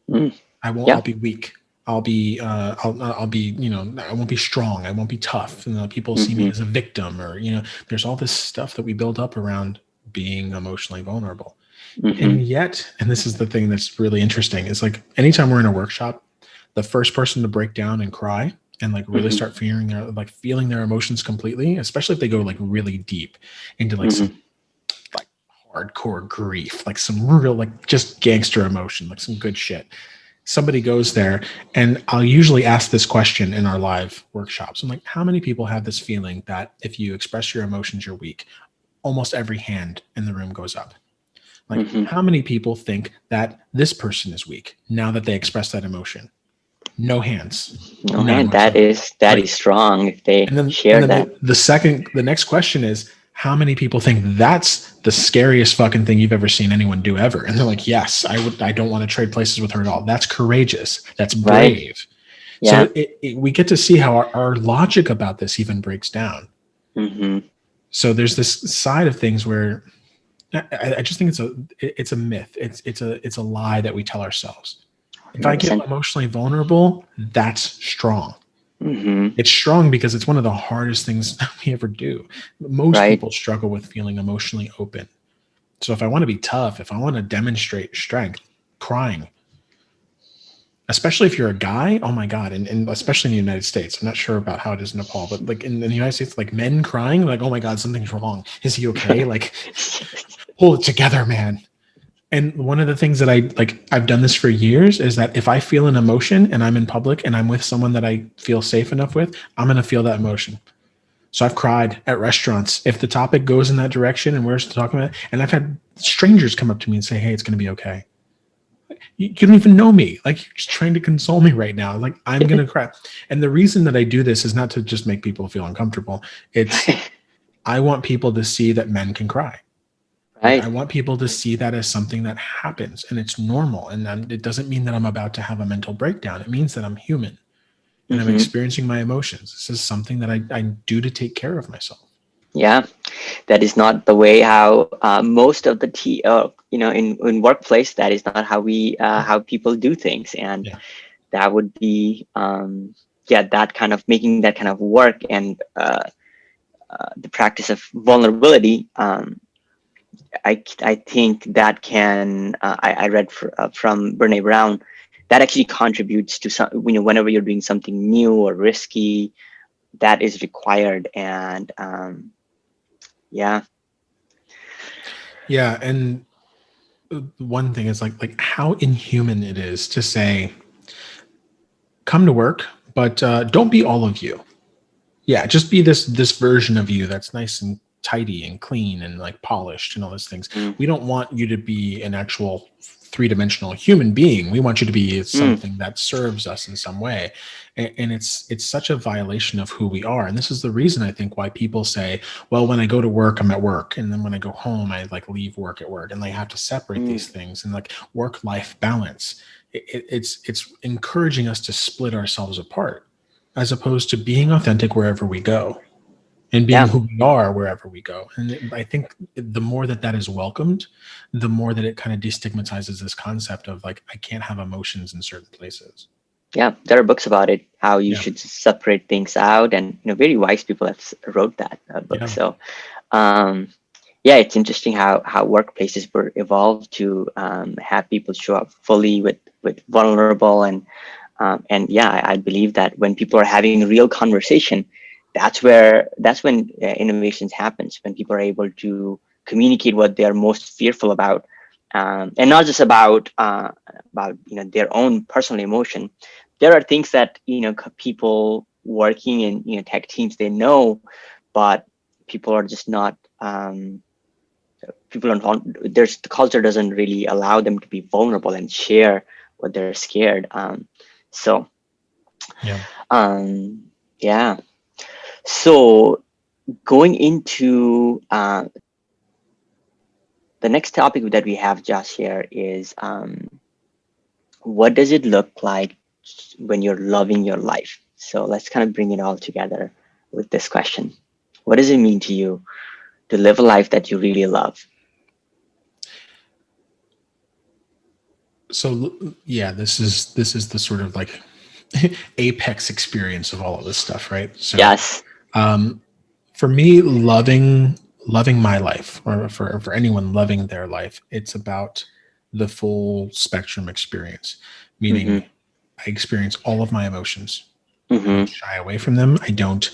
S1: mm,
S2: I'll
S1: yeah.
S2: be weak. I'll be, I won't be strong. I won't be tough. And people see me
S1: Mm-hmm,
S2: as a victim, or, there's all this stuff that we build up around being emotionally vulnerable.
S1: mm-hmm,
S2: And yet, and this is the thing that's really interesting, is like anytime we're in a workshop, the first person to break down and cry and like really
S1: mm-hmm,
S2: start feeling their emotions completely, especially if they go like really deep into like some
S1: mm-hmm,
S2: like hardcore grief, like some real like just gangster emotion, like some good shit. Somebody goes there, and I'll usually ask this question in our live workshops. I'm like, how many people have this feeling that if you express your emotions, you're weak? Almost every hand in the room goes up. Like,
S1: mm-hmm.
S2: how many people think that this person is weak now that they express that emotion? No hands,
S1: No,
S2: none
S1: man,
S2: whatsoever.
S1: that
S2: Right.
S1: is strong if they
S2: And then
S1: share that.
S2: the next question is, how many people think that's the scariest fucking thing you've ever seen anyone do ever? And they're like, yes, I don't want to trade places with her at all. That's courageous. That's
S1: Right.
S2: brave.
S1: Yeah.
S2: So we get to see how our logic about this even breaks down.
S1: Mm-hmm.
S2: So there's this side of things where I just think it's a myth. It's a lie that we tell ourselves. If I get
S1: 100%.
S2: emotionally vulnerable, that's strong.
S1: Mm-hmm.
S2: It's strong because it's one of the hardest things we ever do. Most
S1: Right.
S2: people struggle with feeling emotionally open. So if I want to be tough, if I want to demonstrate strength, crying, especially if you're a guy, oh my God. And especially in the United States, I'm not sure about how it is in Nepal, but like in the United States, like men crying, like, oh my God, something's wrong. Is he okay? Like, hold it together, man. And one of the things that I've done this for years is that if I feel an emotion and I'm in public and I'm with someone that I feel safe enough with, I'm going to feel that emotion. So I've cried at restaurants. If the topic goes in that direction and we're talking about it, and I've had strangers come up to me and say, hey, it's going to be okay. You don't even know me. Like, you're just trying to console me right now. Like, I'm going to cry. And the reason that I do this is not to just make people feel uncomfortable. It's, I want people to see that men can cry. Like, I
S1: Right.
S2: want people to see that as something that happens and it's normal. And then it doesn't mean that I'm about to have a mental breakdown. It means that I'm human and I'm
S1: Mm-hmm.
S2: experiencing my emotions. This is something that I do to take care of myself.
S1: Yeah. That is not the way how most of the in workplace, that is not how we how people do things. And
S2: Yeah.
S1: that would be yeah, that kind of making that kind of work, and the practice of vulnerability. I think that can I read from Brene Brown, that actually contributes to some, whenever you're doing something new or risky, that is required. And yeah.
S2: Yeah. And one thing is like how inhuman it is to say, come to work, but don't be all of you. Yeah, just be this version of you that's nice and tidy and clean and like polished and all those things.
S1: Mm,
S2: We don't want you to be an actual three-dimensional human being. We want you to be
S1: mm,
S2: something that serves us in some way. And it's such a violation of who we are. And this is the reason I think why people say, well, when I go to work, I'm at work. And then when I go home, I like leave work at work. And they have to separate
S1: mm.
S2: these things and like work-life balance. It's encouraging us to split ourselves apart as opposed to being authentic wherever we go and being
S1: Yeah.
S2: who we are wherever we go. And I think the more that is welcomed, the more that it kind of destigmatizes this concept of like, I can't have emotions in certain places.
S1: Yeah, there are books about it, how you
S2: Yeah.
S1: should separate things out, and very wise people have wrote that book.
S2: Yeah.
S1: So um, yeah, it's interesting how workplaces were evolved to have people show up fully with vulnerable, and yeah, I believe that when people are having a real conversation, that's when innovations happens, when people are able to communicate what they are most fearful about, and not just about their own personal emotion. There are things that people working in tech teams, they know, but people are just not. People don't. There's the culture doesn't really allow them to be vulnerable and share what they're scared. So
S2: Yeah.
S1: um, yeah. So going into the next topic that we have just here is what does it look like when you're loving your life? So let's kind of bring it all together with this question. What does it mean to you to live a life that you really love?
S2: So yeah, this is the sort of like apex experience of all of this stuff, right? So
S1: Yes.
S2: um, for me, loving my life, or for anyone loving their life, it's about the full spectrum experience,
S1: Mm-hmm.
S2: meaning I experience all of my emotions. I
S1: Mm-hmm.
S2: don't shy away from them. I don't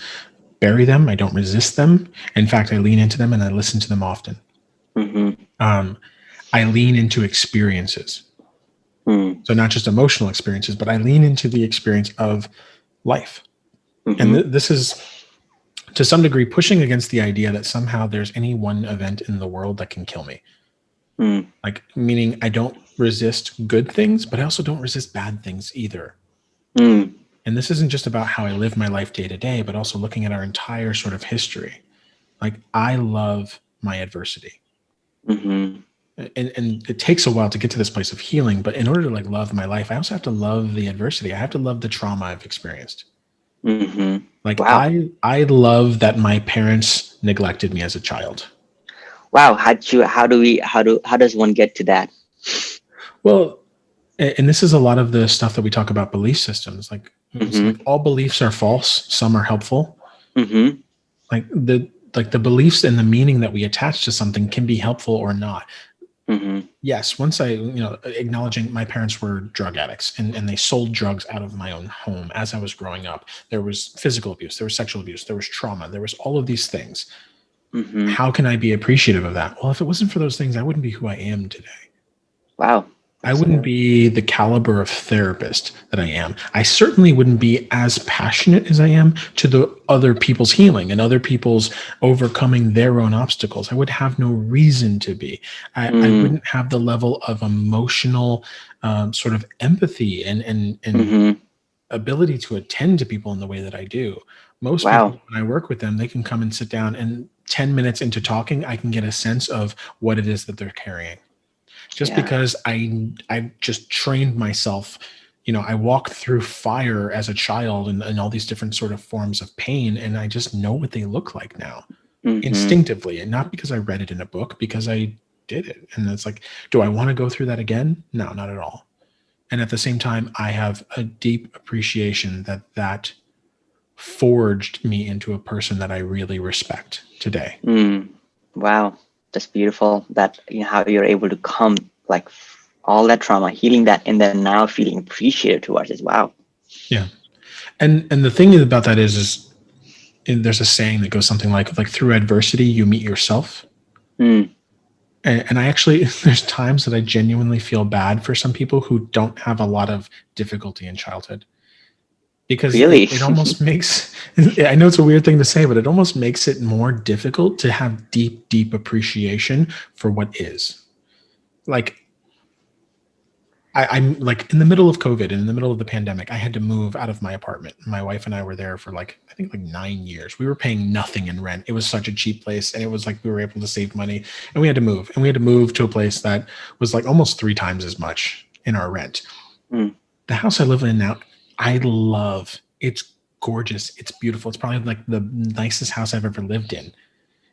S2: bury them. I don't resist them. In fact, I lean into them and I listen to them often.
S1: Mm-hmm.
S2: um, I lean into experiences.
S1: Mm-hmm.
S2: So not just emotional experiences, but I lean into the experience of life. And
S1: Mm-hmm.
S2: this is to some degree pushing against the idea that somehow there's any one event in the world that can kill me. Like, meaning I don't resist good things, but I also don't resist bad things either.
S1: Mm-hmm.
S2: And this isn't just about how I live my life day to day, but also looking at our entire sort of history. Like I love my adversity.
S1: Mm-hmm.
S2: And it takes a while to get to this place of healing, but in order to like love my life, I also have to love the adversity. I have to love the trauma I've experienced.
S1: Mm-hmm.
S2: Like
S1: Wow.
S2: I love that my parents neglected me as a child.
S1: Wow. How does one get to that?
S2: Well, and this is a lot of the stuff that we talk about belief systems. Like it's like
S1: Mm-hmm.
S2: all beliefs are false, some are helpful.
S1: Mm-hmm.
S2: Like the beliefs and the meaning that we attach to something can be helpful or not.
S1: Mm-hmm.
S2: Yes, once I, acknowledging my parents were drug addicts and they sold drugs out of my own home as I was growing up. There was physical abuse, there was sexual abuse, there was trauma, there was all of these things.
S1: Mm-hmm.
S2: How can I be appreciative of that? Well, if it wasn't for those things, I wouldn't be who I am today.
S1: Wow.
S2: I
S1: That's
S2: wouldn't be the caliber of therapist that I am. I certainly wouldn't be as passionate as I am to the other people's healing and other people's overcoming their own obstacles. I would have no reason to be. I
S1: mm,
S2: wouldn't have the level of emotional sort of empathy and
S1: mm-hmm.
S2: ability to attend to people in the way that I do. Most
S1: Wow.
S2: people, when I work with them, they can come and sit down, and 10 minutes into talking, I can get a sense of what it is that they're carrying, just
S1: Yeah.
S2: because I just trained myself. I walked through fire as a child and all these different sort of forms of pain, and I just know what they look like now
S1: Mm-hmm.
S2: instinctively, and not because I read it in a book, because I did it. And it's like, do I want to go through that again? No, not at all. And at the same time, I have a deep appreciation that forged me into a person that I really respect today.
S1: Mm. Wow. That's beautiful. That how you're able to come like all that trauma, healing that, and then now feeling appreciative towards it. Wow.
S2: Yeah. And the thing about that is there's a saying that goes something like through adversity you meet yourself.
S1: Mm.
S2: And I actually, there's times that I genuinely feel bad for some people who don't have a lot of difficulty in childhood, because
S1: Really?
S2: it almost makes, I know it's a weird thing to say, but it almost makes it more difficult to have deep, deep appreciation for what is. Like I'm like in the middle of COVID and in the middle of the pandemic, I had to move out of my apartment. My wife and I were there for like, I think like 9 years. We were paying nothing in rent. It was such a cheap place. And it was like we were able to save money, and we had to move. And we had to move to a place that was like almost 3 times as much in our rent.
S1: Mm.
S2: The house I live in now, I love. It's gorgeous. It's beautiful. It's probably like the nicest house I've ever lived in.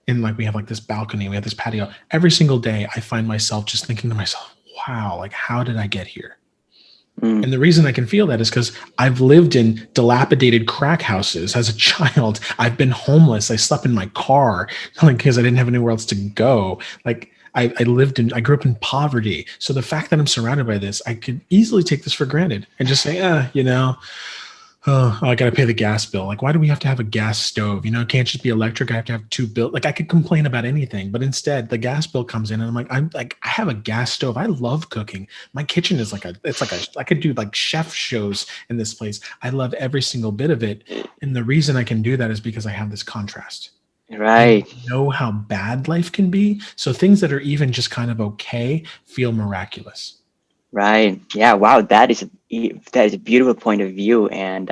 S2: And like we have like this balcony, we have this patio. Every single day I find myself just thinking to myself, wow, like how did I get here?
S1: Mm.
S2: And the reason I can feel that is because I've lived in dilapidated crack houses as a child. I've been homeless. I slept in my car like because I didn't have anywhere else to go. Like I grew up in poverty. So the fact that I'm surrounded by this, I could easily take this for granted and just say, oh, I got to pay the gas bill. Like, why do we have to have a gas stove? It can't just be electric. I have to have two bills. Like, I could complain about anything, but instead, the gas bill comes in, and I'm like, I have a gas stove. I love cooking. My kitchen is I could do like chef shows in this place. I love every single bit of it, and the reason I can do that is because I have this contrast. I
S1: Right.
S2: know how bad life can be, so things that are even just kind of okay feel miraculous.
S1: Right. Yeah. Wow. That is a beautiful point of view, and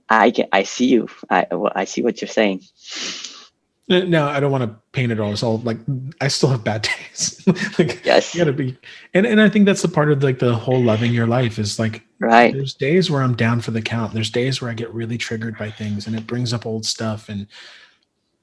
S1: I see you. I see what you're saying.
S2: No, I don't want to paint it all. It's all like I still have bad days. Like you
S1: Yes.
S2: gotta be, and I think that's the part of like the whole loving your life is like
S1: Right.
S2: there's days where I'm down for the count. There's days where I get really triggered by things and it brings up old stuff. And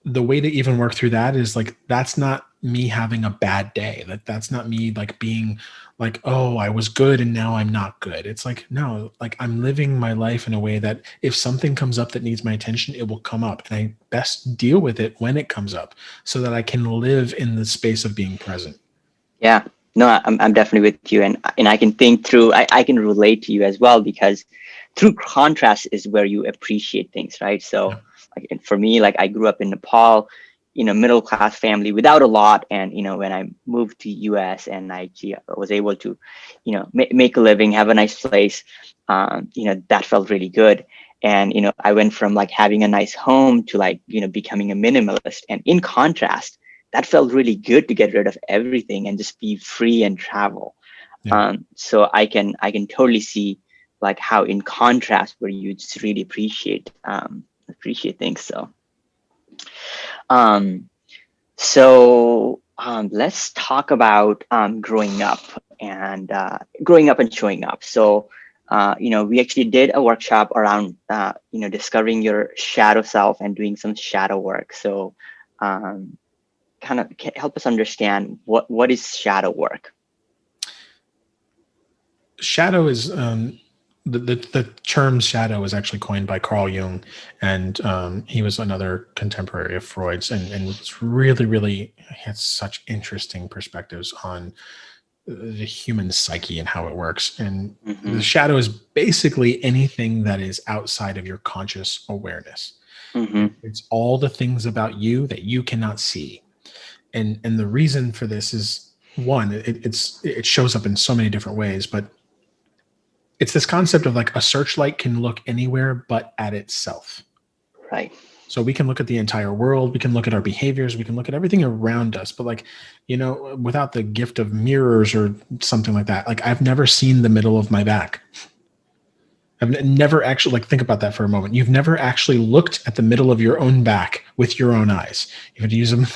S2: the way to even work through that is like that's not me having a bad day. That's not me like being like, oh, I was good and now I'm not good. It's like, no, like I'm living my life in a way that if something comes up that needs my attention, it will come up, and I best deal with it when it comes up so that I can live in the space of being present.
S1: Yeah. No, I'm definitely with you, and I can think through. I can relate to you as well, because through contrast is where you appreciate things, right? So,
S2: Yeah.
S1: like, and for me, like I grew up in Nepal, middle class family without a lot, and when I moved to US and I was able to, make a living, have a nice place, that felt really good. And I went from like having a nice home to like becoming a minimalist, and in contrast that felt really good to get rid of everything and just be free and travel.
S2: Yeah.
S1: So I can totally see like how in contrast where you just really appreciate things. So Um, let's talk about growing up and showing up. So, we actually did a workshop around, discovering your shadow self and doing some shadow work. So, um, kind of help us understand what is shadow work.
S2: Shadow is the term shadow was actually coined by Carl Jung, and he was another contemporary of Freud's, and it's really he had such interesting perspectives on the human psyche and how it works. And the
S1: Mm-hmm.
S2: shadow is basically anything that is outside of your conscious awareness.
S1: Mm-hmm.
S2: It's all the things about you that you cannot see. And the reason for this is, one, it shows up in so many different ways, but it's this concept of like a searchlight can look anywhere but at itself.
S1: Right.
S2: So we can look at the entire world, we can look at our behaviors, we can look at everything around us, but like, without the gift of mirrors or something like that, like I've never seen the middle of my back. I've never actually, like, think about that for a moment. You've never actually looked at the middle of your own back with your own eyes. You have to use them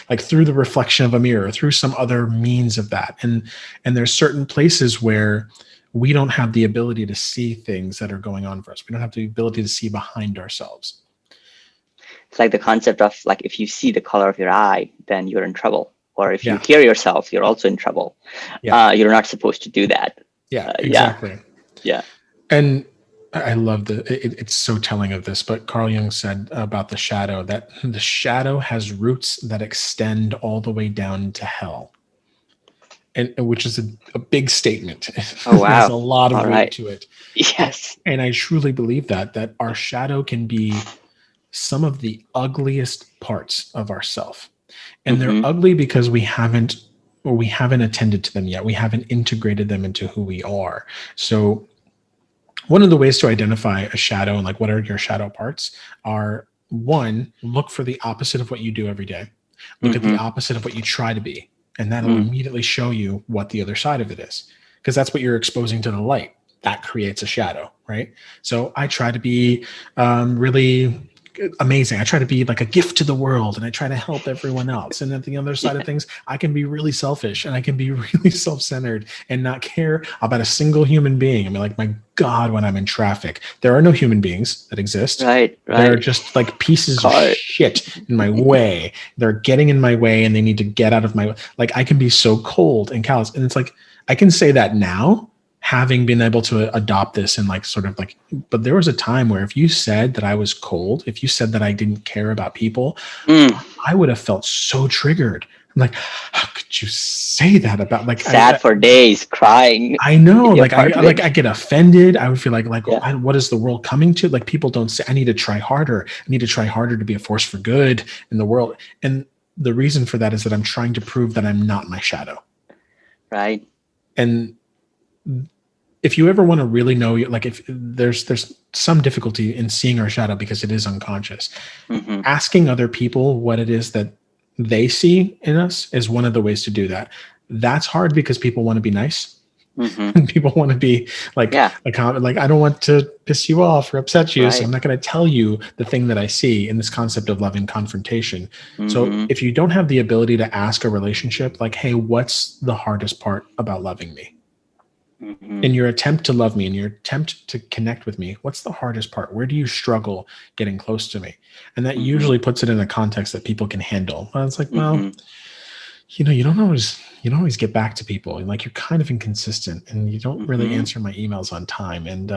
S2: like through the reflection of a mirror, through some other means of that. And there's certain places where we don't have the ability to see things that are going on for us. We don't have the ability to see behind ourselves.
S1: It's like the concept of, like, if you see the color of your eye, then you're in trouble. Or if you
S2: Yeah.
S1: hear yourself, you're also in trouble.
S2: Yeah.
S1: You're not supposed to do that.
S2: Yeah, exactly.
S1: Yeah.
S2: And I love it's so telling of this, but Carl Jung said about the shadow that the shadow has roots that extend all the way down to hell. And which is a big statement.
S1: Oh, wow.
S2: There's a lot of
S1: All
S2: weight
S1: right.
S2: to it.
S1: Yes.
S2: And I truly believe that our shadow can be some of the ugliest parts of ourself. And they're ugly because we haven't attended to them yet. We haven't integrated them into who we are. So one of the ways to identify a shadow and like what are your shadow parts are, one, look for the opposite of what you do every day. Look at the opposite of what you try to be. And that'll immediately show you what the other side of it is, because that's what you're exposing to the light. That creates a shadow, right? So I try to be really amazing. I try to be like a gift to the world, and I try to help everyone else. And at the other side of things, I can be really selfish and I can be really self-centered and not care about a single human being. I mean, like, my God, when I'm in traffic, there are no human beings that exist.
S1: Right.
S2: They're just like pieces of shit in my way. They're getting in my way and they need to get out of my way. Like, I can be so cold and callous. And it's like, I can say that now, having been able to adopt this and like sort of like, but there was a time where if you said that I was cold, if you said that I didn't care about people, I would have felt so triggered. I'm like, how could you say that about, like,
S1: sad for days, crying.
S2: I know, like I get offended. I would feel like what is the world coming to? Like, people don't say I need to try harder. I need to try harder to be a force for good in the world. And the reason for that is that I'm trying to prove that I'm not my shadow.
S1: Right.
S2: And if you ever want to really know, like, if there's some difficulty in seeing our shadow because it is unconscious, asking other people what it is that they see in us is one of the ways to do that. That's hard because people want to be nice. And people want to be like, like, I don't want to piss you off or upset you. So I'm not going to tell you the thing that I see, in this concept of loving confrontation. So if you don't have the ability to ask a relationship, like, hey, what's the hardest part about loving me? In your attempt to love me, in your attempt to connect with me, what's the hardest part? Where do you struggle getting close to me? And that usually puts it in a context that people can handle. Well, it's like, well, you don't always get back to people, and like, you're kind of inconsistent, and you don't really answer my emails on time. And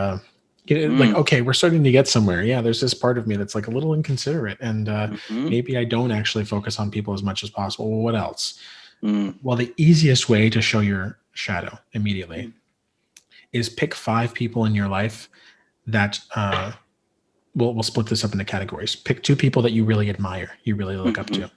S2: like, okay, we're starting to get somewhere. Yeah, there's this part of me that's like a little inconsiderate, and maybe I don't actually focus on people as much as possible. Well, what else? Well, the easiest way to show your shadow immediately is pick 5 people in your life that we'll split this up into categories. Pick 2 people that you really admire, you really look up to.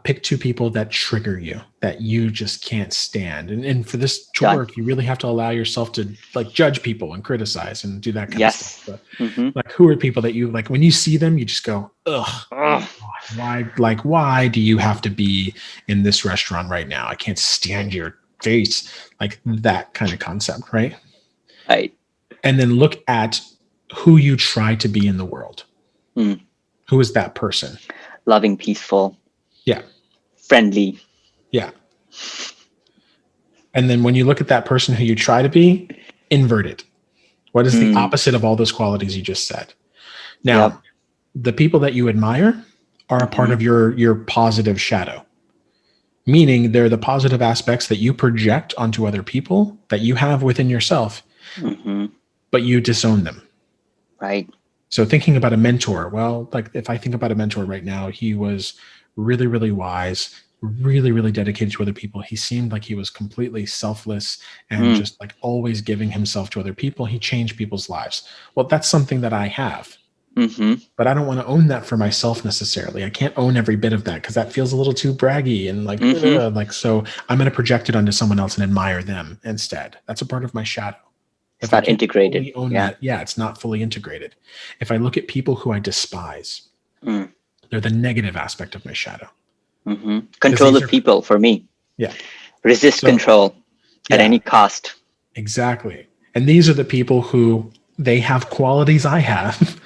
S2: Pick 2 people that trigger you, that you just can't stand. And for this to work, you really have to allow yourself to, like, judge people and criticize and do that kind of stuff. But, like, who are people that you, like, when you see them, you just go, ugh, why do you have to be in this restaurant right now? I can't stand your face. Like, that kind of concept, right?
S1: Right.
S2: And then look at who you try to be in the world. Who is that person?
S1: Loving, peaceful,
S2: Yeah.
S1: friendly.
S2: Yeah. And then when you look at that person who you try to be, invert it. What is the
S1: Mm,
S2: opposite of all those qualities you just said?
S1: yep.
S2: Now, the people that you admire are a part
S1: Mm-hmm.
S2: of your positive shadow, meaning they're the positive aspects that you project onto other people that you have within yourself,
S1: Mm-hmm.
S2: but you disown them.
S1: Right.
S2: So thinking about a mentor, well, like if I think about a mentor right now, he was really, really wise, really, really dedicated to other people. He seemed like he was completely selfless and
S1: Mm,
S2: just like always giving himself to other people. He changed people's lives. Well, that's something that I have,
S1: mm-hmm.
S2: but I don't want to own that for myself necessarily. I can't own every bit of that because that feels a little too braggy and like,
S1: Mm-hmm.
S2: so I'm going to project it onto someone else and admire them instead. That's a part of my shadow.
S1: It's
S2: If I
S1: not
S2: can't
S1: integrated.
S2: fully own
S1: Yeah.
S2: that, yeah, it's not fully integrated. If I look at people who I despise,
S1: Mm,
S2: they're the negative aspect of my shadow.
S1: mm-hmm.
S2: Because
S1: Control
S2: these
S1: of
S2: are,
S1: people for me.
S2: yeah.
S1: Resist
S2: So,
S1: control at
S2: yeah,
S1: any cost.
S2: exactly. And these are the people who they have qualities I have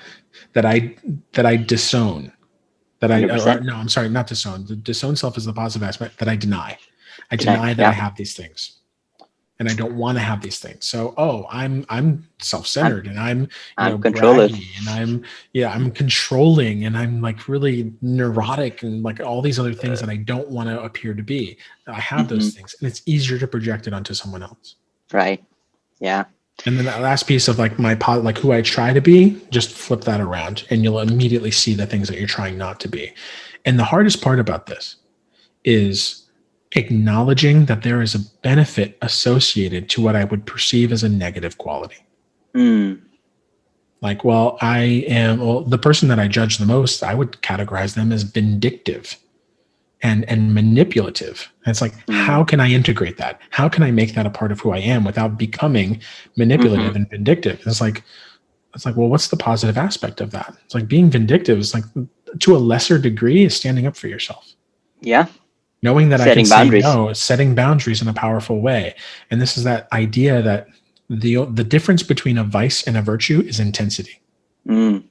S2: that I disown. That I, or
S1: 100%.
S2: no, I'm sorry, not disown. The disown self is the positive aspect that I deny. I
S1: Deny.
S2: deny that I
S1: Yeah.
S2: have these things. And I don't want to have these things. So, I'm
S1: I'm,
S2: self-centered and I'm,
S1: I'm controlled.
S2: braggy and I'm controlling and I'm like really neurotic and like all these other things that I don't want to appear to be. I have
S1: Mm-hmm.
S2: those things and it's easier to project it onto someone else.
S1: Right. Yeah.
S2: And then that last piece of like like who I try to be, just flip that around and you'll immediately see the things that you're trying not to be. And the hardest part about this is acknowledging that there is a benefit associated to what I would perceive as a negative quality.
S1: Mm,
S2: Like, well, the person that I judge the most, I would categorize them as vindictive and manipulative. And it's like, how
S1: mm,
S2: can I integrate that? How can I make that a part of who I am without becoming
S1: mm-hmm.
S2: manipulative and vindictive? And it's like, well, what's the positive aspect of that? It's like being vindictive is like to a lesser degree is standing up for yourself.
S1: Yeah.
S2: Knowing that I can
S1: Setting
S2: say
S1: boundaries.
S2: no, setting boundaries in a powerful way. And this is that idea that the difference between a vice and a virtue is intensity.
S1: Mm.
S2: So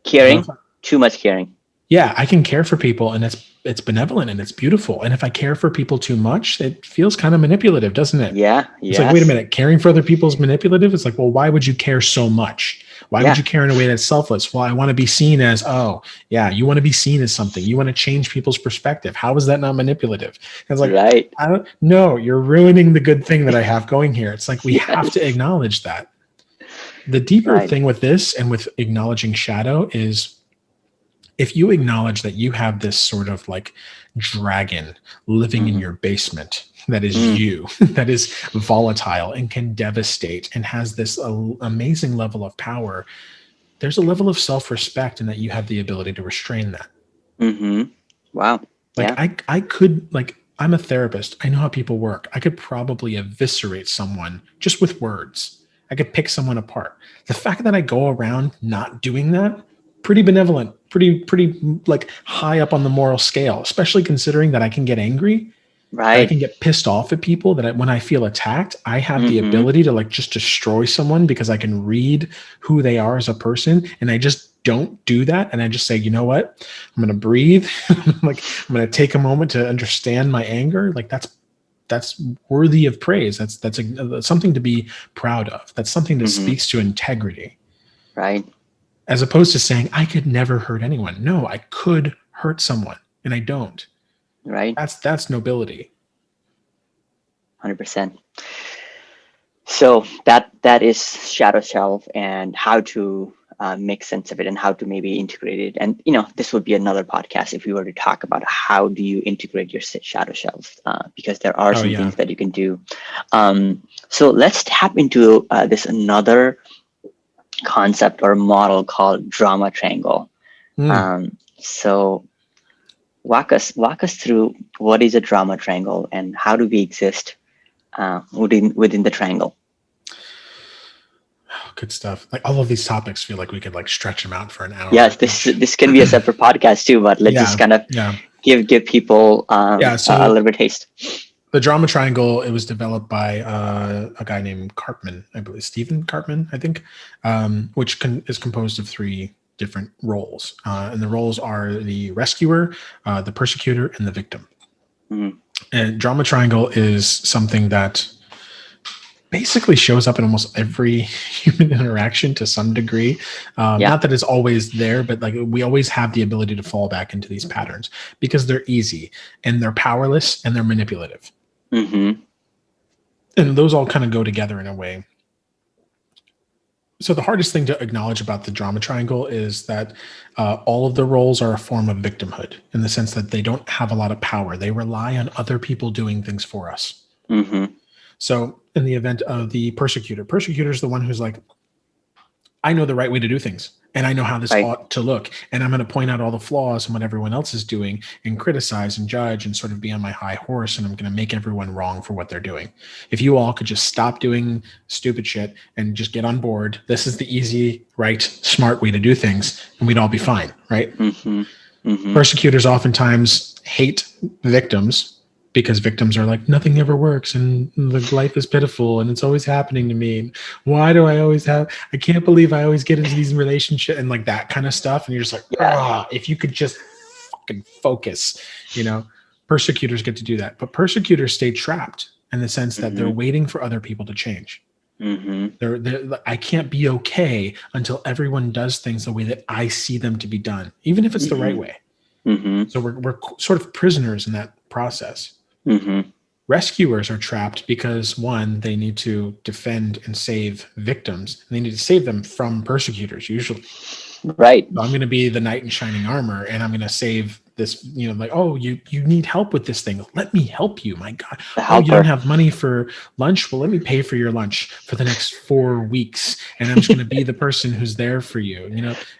S2: if
S1: Caring. Too much caring.
S2: yeah, I can care for people and it's benevolent and it's beautiful. And if I care for people too much, it feels kind of manipulative, doesn't it?
S1: Yeah.
S2: It's like, wait a
S1: Yes.
S2: minute, caring for other people is manipulative. It's like, well, why would you care so much? Why would
S1: Yeah.
S2: you care in a way that's selfless? Well, I want to be seen as, oh, yeah, you want to be seen as something. You want to change people's perspective. How is that not manipulative? And it's like,
S1: Right.
S2: I don't know. You're ruining the good thing that I have going here. It's like, we have to
S1: Yes.
S2: acknowledge that. The deeper
S1: Right.
S2: thing with this and with acknowledging shadow is if you acknowledge that you have this sort of like dragon living in
S1: Mm-hmm.
S2: your basement that is
S1: Mm,
S2: you, that is volatile and can devastate and has this amazing level of power, there's a level of self-respect in that you have the ability to restrain that.
S1: mm-hmm. Wow.
S2: Like
S1: Yeah.
S2: I could like I'm a therapist. I know how people work. I could probably eviscerate someone just with words. I could pick someone apart. The fact that I go around not doing that, pretty benevolent, pretty like high up on the moral scale, especially considering that I can get angry, that I
S1: Right.
S2: can get pissed off at people, that when I feel attacked, I have the
S1: Mm-hmm.
S2: ability to like just destroy someone because I can read who they are as a person. And I just don't do that. And I just say, you know what? I'm going to breathe. Like, I'm going to take a moment to understand my anger. Like that's worthy of praise. That's something to be proud of. That's something that
S1: Mm-hmm.
S2: speaks to integrity,
S1: Right.
S2: as opposed to saying I could never hurt anyone. No, I could hurt someone and I don't.
S1: Right.
S2: That's nobility.
S1: 100%. So that is shadow self and how to make sense of it and how to maybe integrate it. And this would be another podcast if we were to talk about how do you integrate your shadow self, because there are
S2: Oh
S1: some
S2: yeah.
S1: things that you can do. So let's tap into this another concept or model called drama triangle.
S2: Hmm.
S1: So walk us through what is a drama triangle and how do we exist within the triangle.
S2: Good stuff. Like all of these topics feel like we could like stretch them out for an hour
S1: Yes, this
S2: each.
S1: this can be a separate podcast too, but let's just
S2: Yeah.
S1: kind of
S2: Yeah.
S1: give people
S2: Yeah.
S1: a
S2: So
S1: little bit taste.
S2: the drama triangle, it was developed by a guy named Karpman, I believe, Stephen Karpman, I think, which is composed of three different roles. And the roles are the rescuer, the persecutor, and the victim.
S1: Mm-hmm.
S2: And drama triangle is something that basically shows up in almost every human interaction to some degree.
S1: Yeah.
S2: Not that it's always there, but like we always have the ability to fall back into these patterns because they're easy and they're powerless and they're manipulative.
S1: Mm-hmm.
S2: And those all kind of go together in a way. So the hardest thing to acknowledge about the drama triangle is that all of the roles are a form of victimhood in the sense that they don't have a lot of power. They rely on other people doing things for us.
S1: Mm-hmm.
S2: So in the event of the persecutor is the one who's like, I know the right way to do things and I know how this
S1: Right.
S2: ought to look. And I'm going to point out all the flaws in what everyone else is doing and criticize and judge and sort of be on my high horse. And I'm going to make everyone wrong for what they're doing. If you all could just stop doing stupid shit and just get on board, this is the easy, right, smart way to do things and we'd all be fine. Right.
S1: Mm-hmm. Mm-hmm.
S2: Persecutors oftentimes hate victims because victims are like, nothing ever works and the life is pitiful and it's always happening to me. Why do I can't believe I always get into these relationships and like that kind of stuff. And you're just like, if you could just fucking focus, persecutors get to do that. But persecutors stay trapped in the sense that they're waiting for other people to change. Mm-hmm. I can't be okay until everyone does things the way that I see them to be done, even if it's the right way. Mm-hmm. So we're sort of prisoners in that process. Mm-hmm. Rescuers are trapped because one, they need to defend and save victims. They need to save them from persecutors usually.
S1: Right.
S2: So I'm going to be the knight in shining armor and I'm going to save this, like, oh, you need help with this thing. Let me help you. My God. Oh, you don't have money for lunch. Well, let me pay for your lunch for the next 4 weeks. And I'm just going to be the person who's there for you,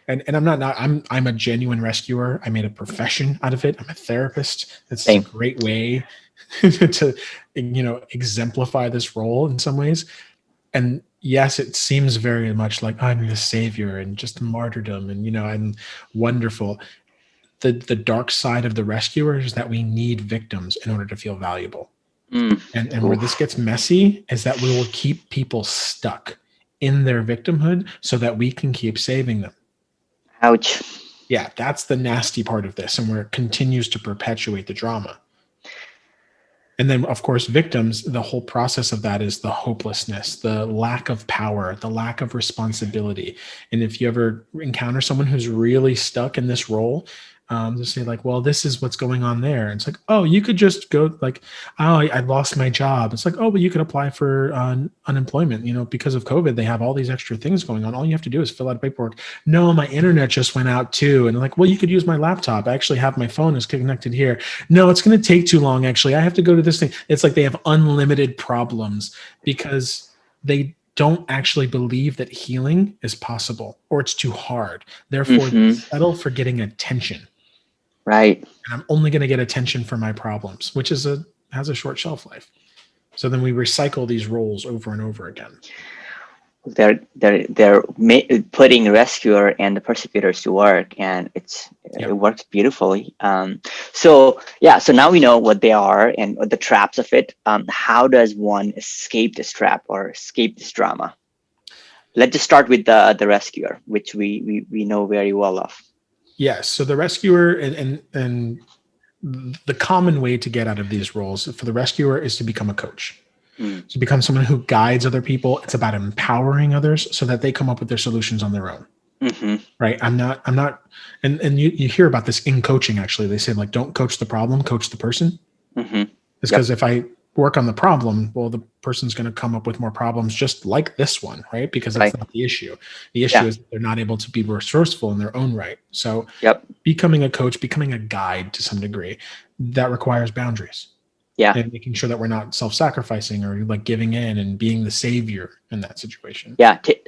S2: and I'm a genuine rescuer. I made a profession out of it. I'm a therapist. It's a great way to, exemplify this role in some ways. And yes, it seems very much like I'm the savior and just martyrdom and, I'm wonderful. The dark side of the rescuer is that we need victims in order to feel valuable. And where this gets messy is that we will keep people stuck in their victimhood so that we can keep saving them.
S1: Ouch.
S2: Yeah, that's the nasty part of this and where it continues to perpetuate the drama. And then, of course, victims, the whole process of that is the hopelessness, the lack of power, the lack of responsibility. And if you ever encounter someone who's really stuck in this role, just say like, well, this is what's going on there. And it's like, oh, you could just go like, oh, I lost my job. It's like, oh, but you could apply for unemployment. Because of COVID, they have all these extra things going on. All you have to do is fill out paperwork. No, my internet just went out too. And like, well, you could use my laptop. I actually have my phone is connected here. No, it's going to take too long. Actually, I have to go to this thing. It's like they have unlimited problems because they don't actually believe that healing is possible or it's too hard. Therefore, they settle for getting attention.
S1: Right.
S2: And I'm only going to get attention for my problems, which has a short shelf life. So then we recycle these roles over and over again.
S1: They're putting rescuer and the persecutors to work, and it works beautifully. So now we know what they are and the traps of it. How does one escape this trap or escape this drama? Let's just start with the rescuer, which we know very well of.
S2: Yes. So the rescuer and the common way to get out of these roles for the rescuer is to become a coach. To become someone who guides other people. It's about empowering others so that they come up with their solutions on their own. Right. I'm not, and you hear about this in coaching. Actually, they say like, don't coach the problem, coach the person. It's because if I work on the problem, well, the person's going to come up with more problems just like this one, right? Because that's not the issue. The issue is they're not able to be resourceful in their own right. So becoming a coach, becoming a guide to some degree, that requires boundaries. And making sure that we're not self-sacrificing or like giving in and being the savior in that situation.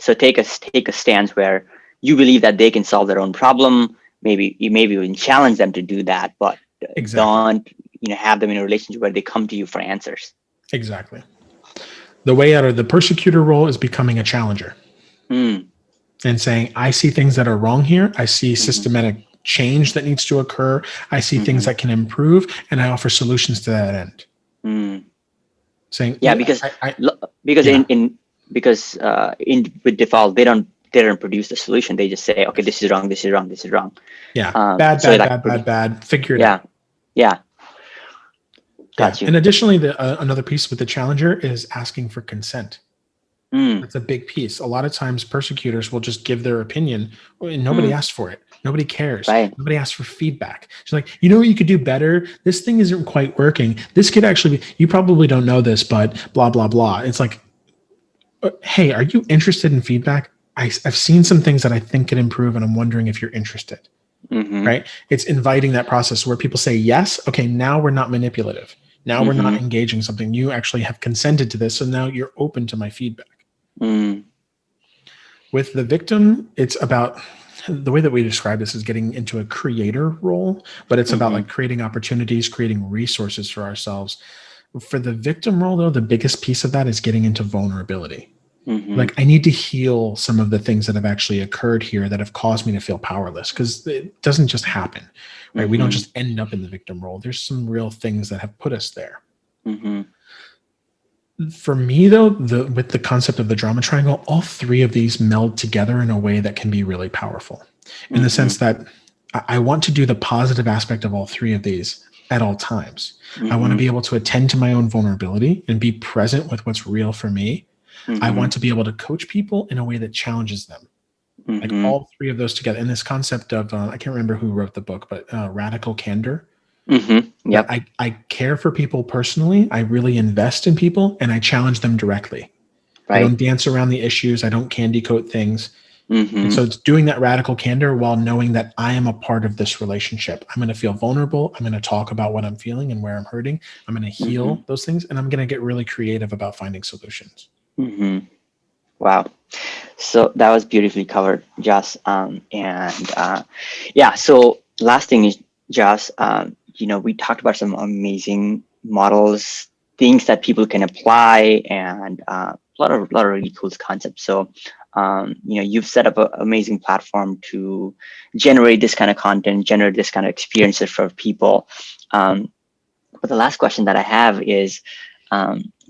S1: So take a stance where you believe that they can solve their own problem. Maybe even challenge them to do that, but don't have them in a relationship where they come to you for answers.
S2: Exactly. The way out of the persecutor role is becoming a challenger and saying, I see things that are wrong here. I see systematic change that needs to occur. I see things that can improve, and I offer solutions to that end. Saying,
S1: because with default, they don't they don't produce the solution. They just say, okay, this is wrong, this is wrong, this is wrong.
S2: Yeah. Bad,
S1: So
S2: bad,
S1: like
S2: bad, bad, bad. Figure it
S1: yeah,
S2: out.
S1: yeah,
S2: Yeah.
S1: got you.
S2: And additionally, another piece with the challenger is asking for consent.
S1: Mm,
S2: That's a big piece. A lot of times persecutors will just give their opinion and nobody
S1: mm,
S2: asked for it. Nobody cares.
S1: right.
S2: Nobody asked for feedback. She's like, you know what you could do better? This thing isn't quite working. This could actually be, you probably don't know this, but blah, blah, blah. It's like, hey, are you interested in feedback? I've seen some things that I think could improve and I'm wondering if you're interested,
S1: Mm-hmm,
S2: right? It's inviting that process where people say, yes, okay, now we're not manipulative. Now we're
S1: mm-hmm,
S2: not engaging something. You actually have consented to this. So now you're open to my feedback.
S1: mm,
S2: With the victim, it's about the way that we describe this is getting into a creator role, but it's about
S1: mm-hmm,
S2: like creating opportunities, creating resources for ourselves. For the victim role, though, the biggest piece of that is getting into vulnerability.
S1: mm-hmm,
S2: Like, I need to heal some of the things that have actually occurred here that have caused me to feel powerless, because it doesn't just happen, right? We don't
S1: mm-hmm,
S2: just end up in the victim role. There's some real things that have put us there.
S1: mm-hmm,
S2: For me, though, with the concept of the drama triangle, all three of these meld together in a way that can be really powerful, in the
S1: mm-hmm,
S2: sense that I want to do the positive aspect of all three of these at all times. I want to
S1: mm-hmm,
S2: be able to attend to my own vulnerability and be present with what's real for me. I
S1: mm-hmm,
S2: want to be able to coach people in a way that challenges them. Like
S1: mm-hmm,
S2: all three of those together. And this concept of, I can't remember who wrote the book, but radical candor.
S1: mm-hmm.
S2: Like
S1: Yep.
S2: I care for people personally. I really invest in people and I challenge them directly. I
S1: Right.
S2: don't dance around the issues. I don't candy coat things. And
S1: Mm-hmm,
S2: so it's doing that radical candor while knowing that I am a part of this relationship. I'm going to feel vulnerable. I'm going to talk about what I'm feeling and where I'm hurting. I'm going to
S1: mm-hmm,
S2: heal those things. And I'm going to get really creative about finding solutions.
S1: mm-hmm. Wow. So that was beautifully covered, Joss. Yeah. So last thing is, Joss, we talked about some amazing models, things that people can apply, and a lot of really cool concepts. So, you've set up an amazing platform to generate this kind of content, generate this kind of experiences for people. Um, but the last question that I have is,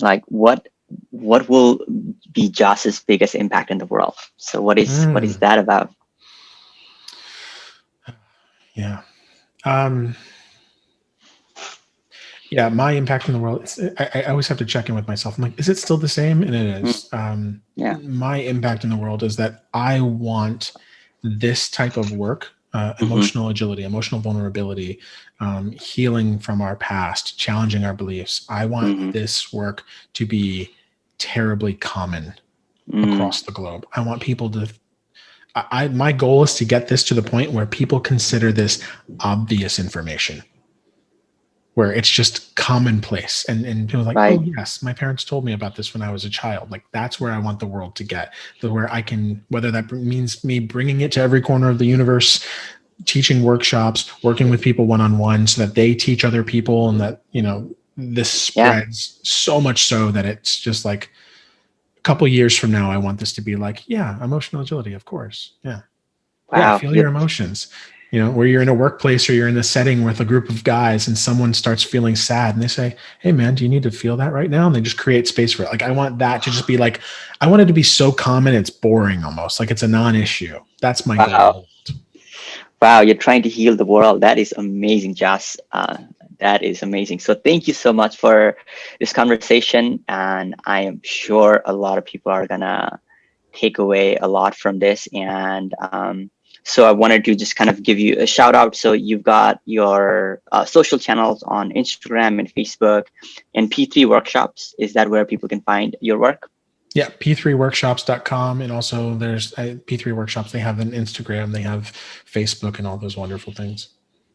S1: like, what will be Joss's biggest impact in the world? So what is
S2: Mm,
S1: that about?
S2: yeah. Um, yeah. My impact in the world, I always have to check in with myself. I'm like, is it still the same? And it
S1: Mm,
S2: is.
S1: yeah.
S2: My impact in the world is that I want this type of work,
S1: Mm-hmm,
S2: emotional agility, emotional vulnerability, healing from our past, challenging our beliefs. I want
S1: mm-hmm,
S2: this work to be terribly common
S1: mm,
S2: across the globe. I want people to, my goal is to get this to the point where people consider this obvious information, where it's just commonplace, and people are like, oh
S1: right.
S2: yes, my parents told me about this when I was a child. Like, that's where I want the world to get, to where I can, whether that means me bringing it to every corner of the universe, teaching workshops, working with people one-on-one so that they teach other people, and that this
S1: Yeah.
S2: spreads so much so that it's just like a couple years from now I want this to be like, yeah, emotional agility, of course, yeah,
S1: Wow.
S2: feel your emotions. Where you're in a workplace or you're in a setting with a group of guys and someone starts feeling sad and they say, hey man, do you need to feel that right now? And they just create space for it. Like, I want that to just be like, I want it to be so common it's boring, almost like it's a non-issue. That's my
S1: Wow.
S2: goal.
S1: Wow. You're trying to heal the world. That is amazing, Joss. That is amazing. So thank you so much for this conversation, and I am sure a lot of people are gonna take away a lot from this. And so I wanted to just kind of give you a shout out. So you've got your social channels on Instagram and Facebook, and P3 Workshops. Is that where people can find your work?
S2: Yeah, p3workshops.com. And also there's P3 Workshops. They have an Instagram, they have Facebook, and all those wonderful things.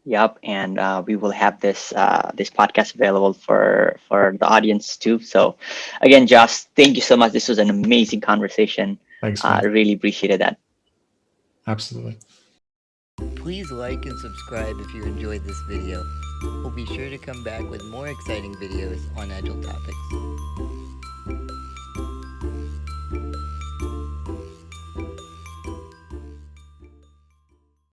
S1: Yep, and we will have this podcast available for the audience too. So, again, Josh, thank you so much. This was an amazing conversation.
S2: Thanks,
S1: I
S2: man.
S1: really appreciated that.
S2: Absolutely.
S3: Please like and subscribe if you enjoyed this video. We'll be sure to come back with more exciting videos on Agile topics.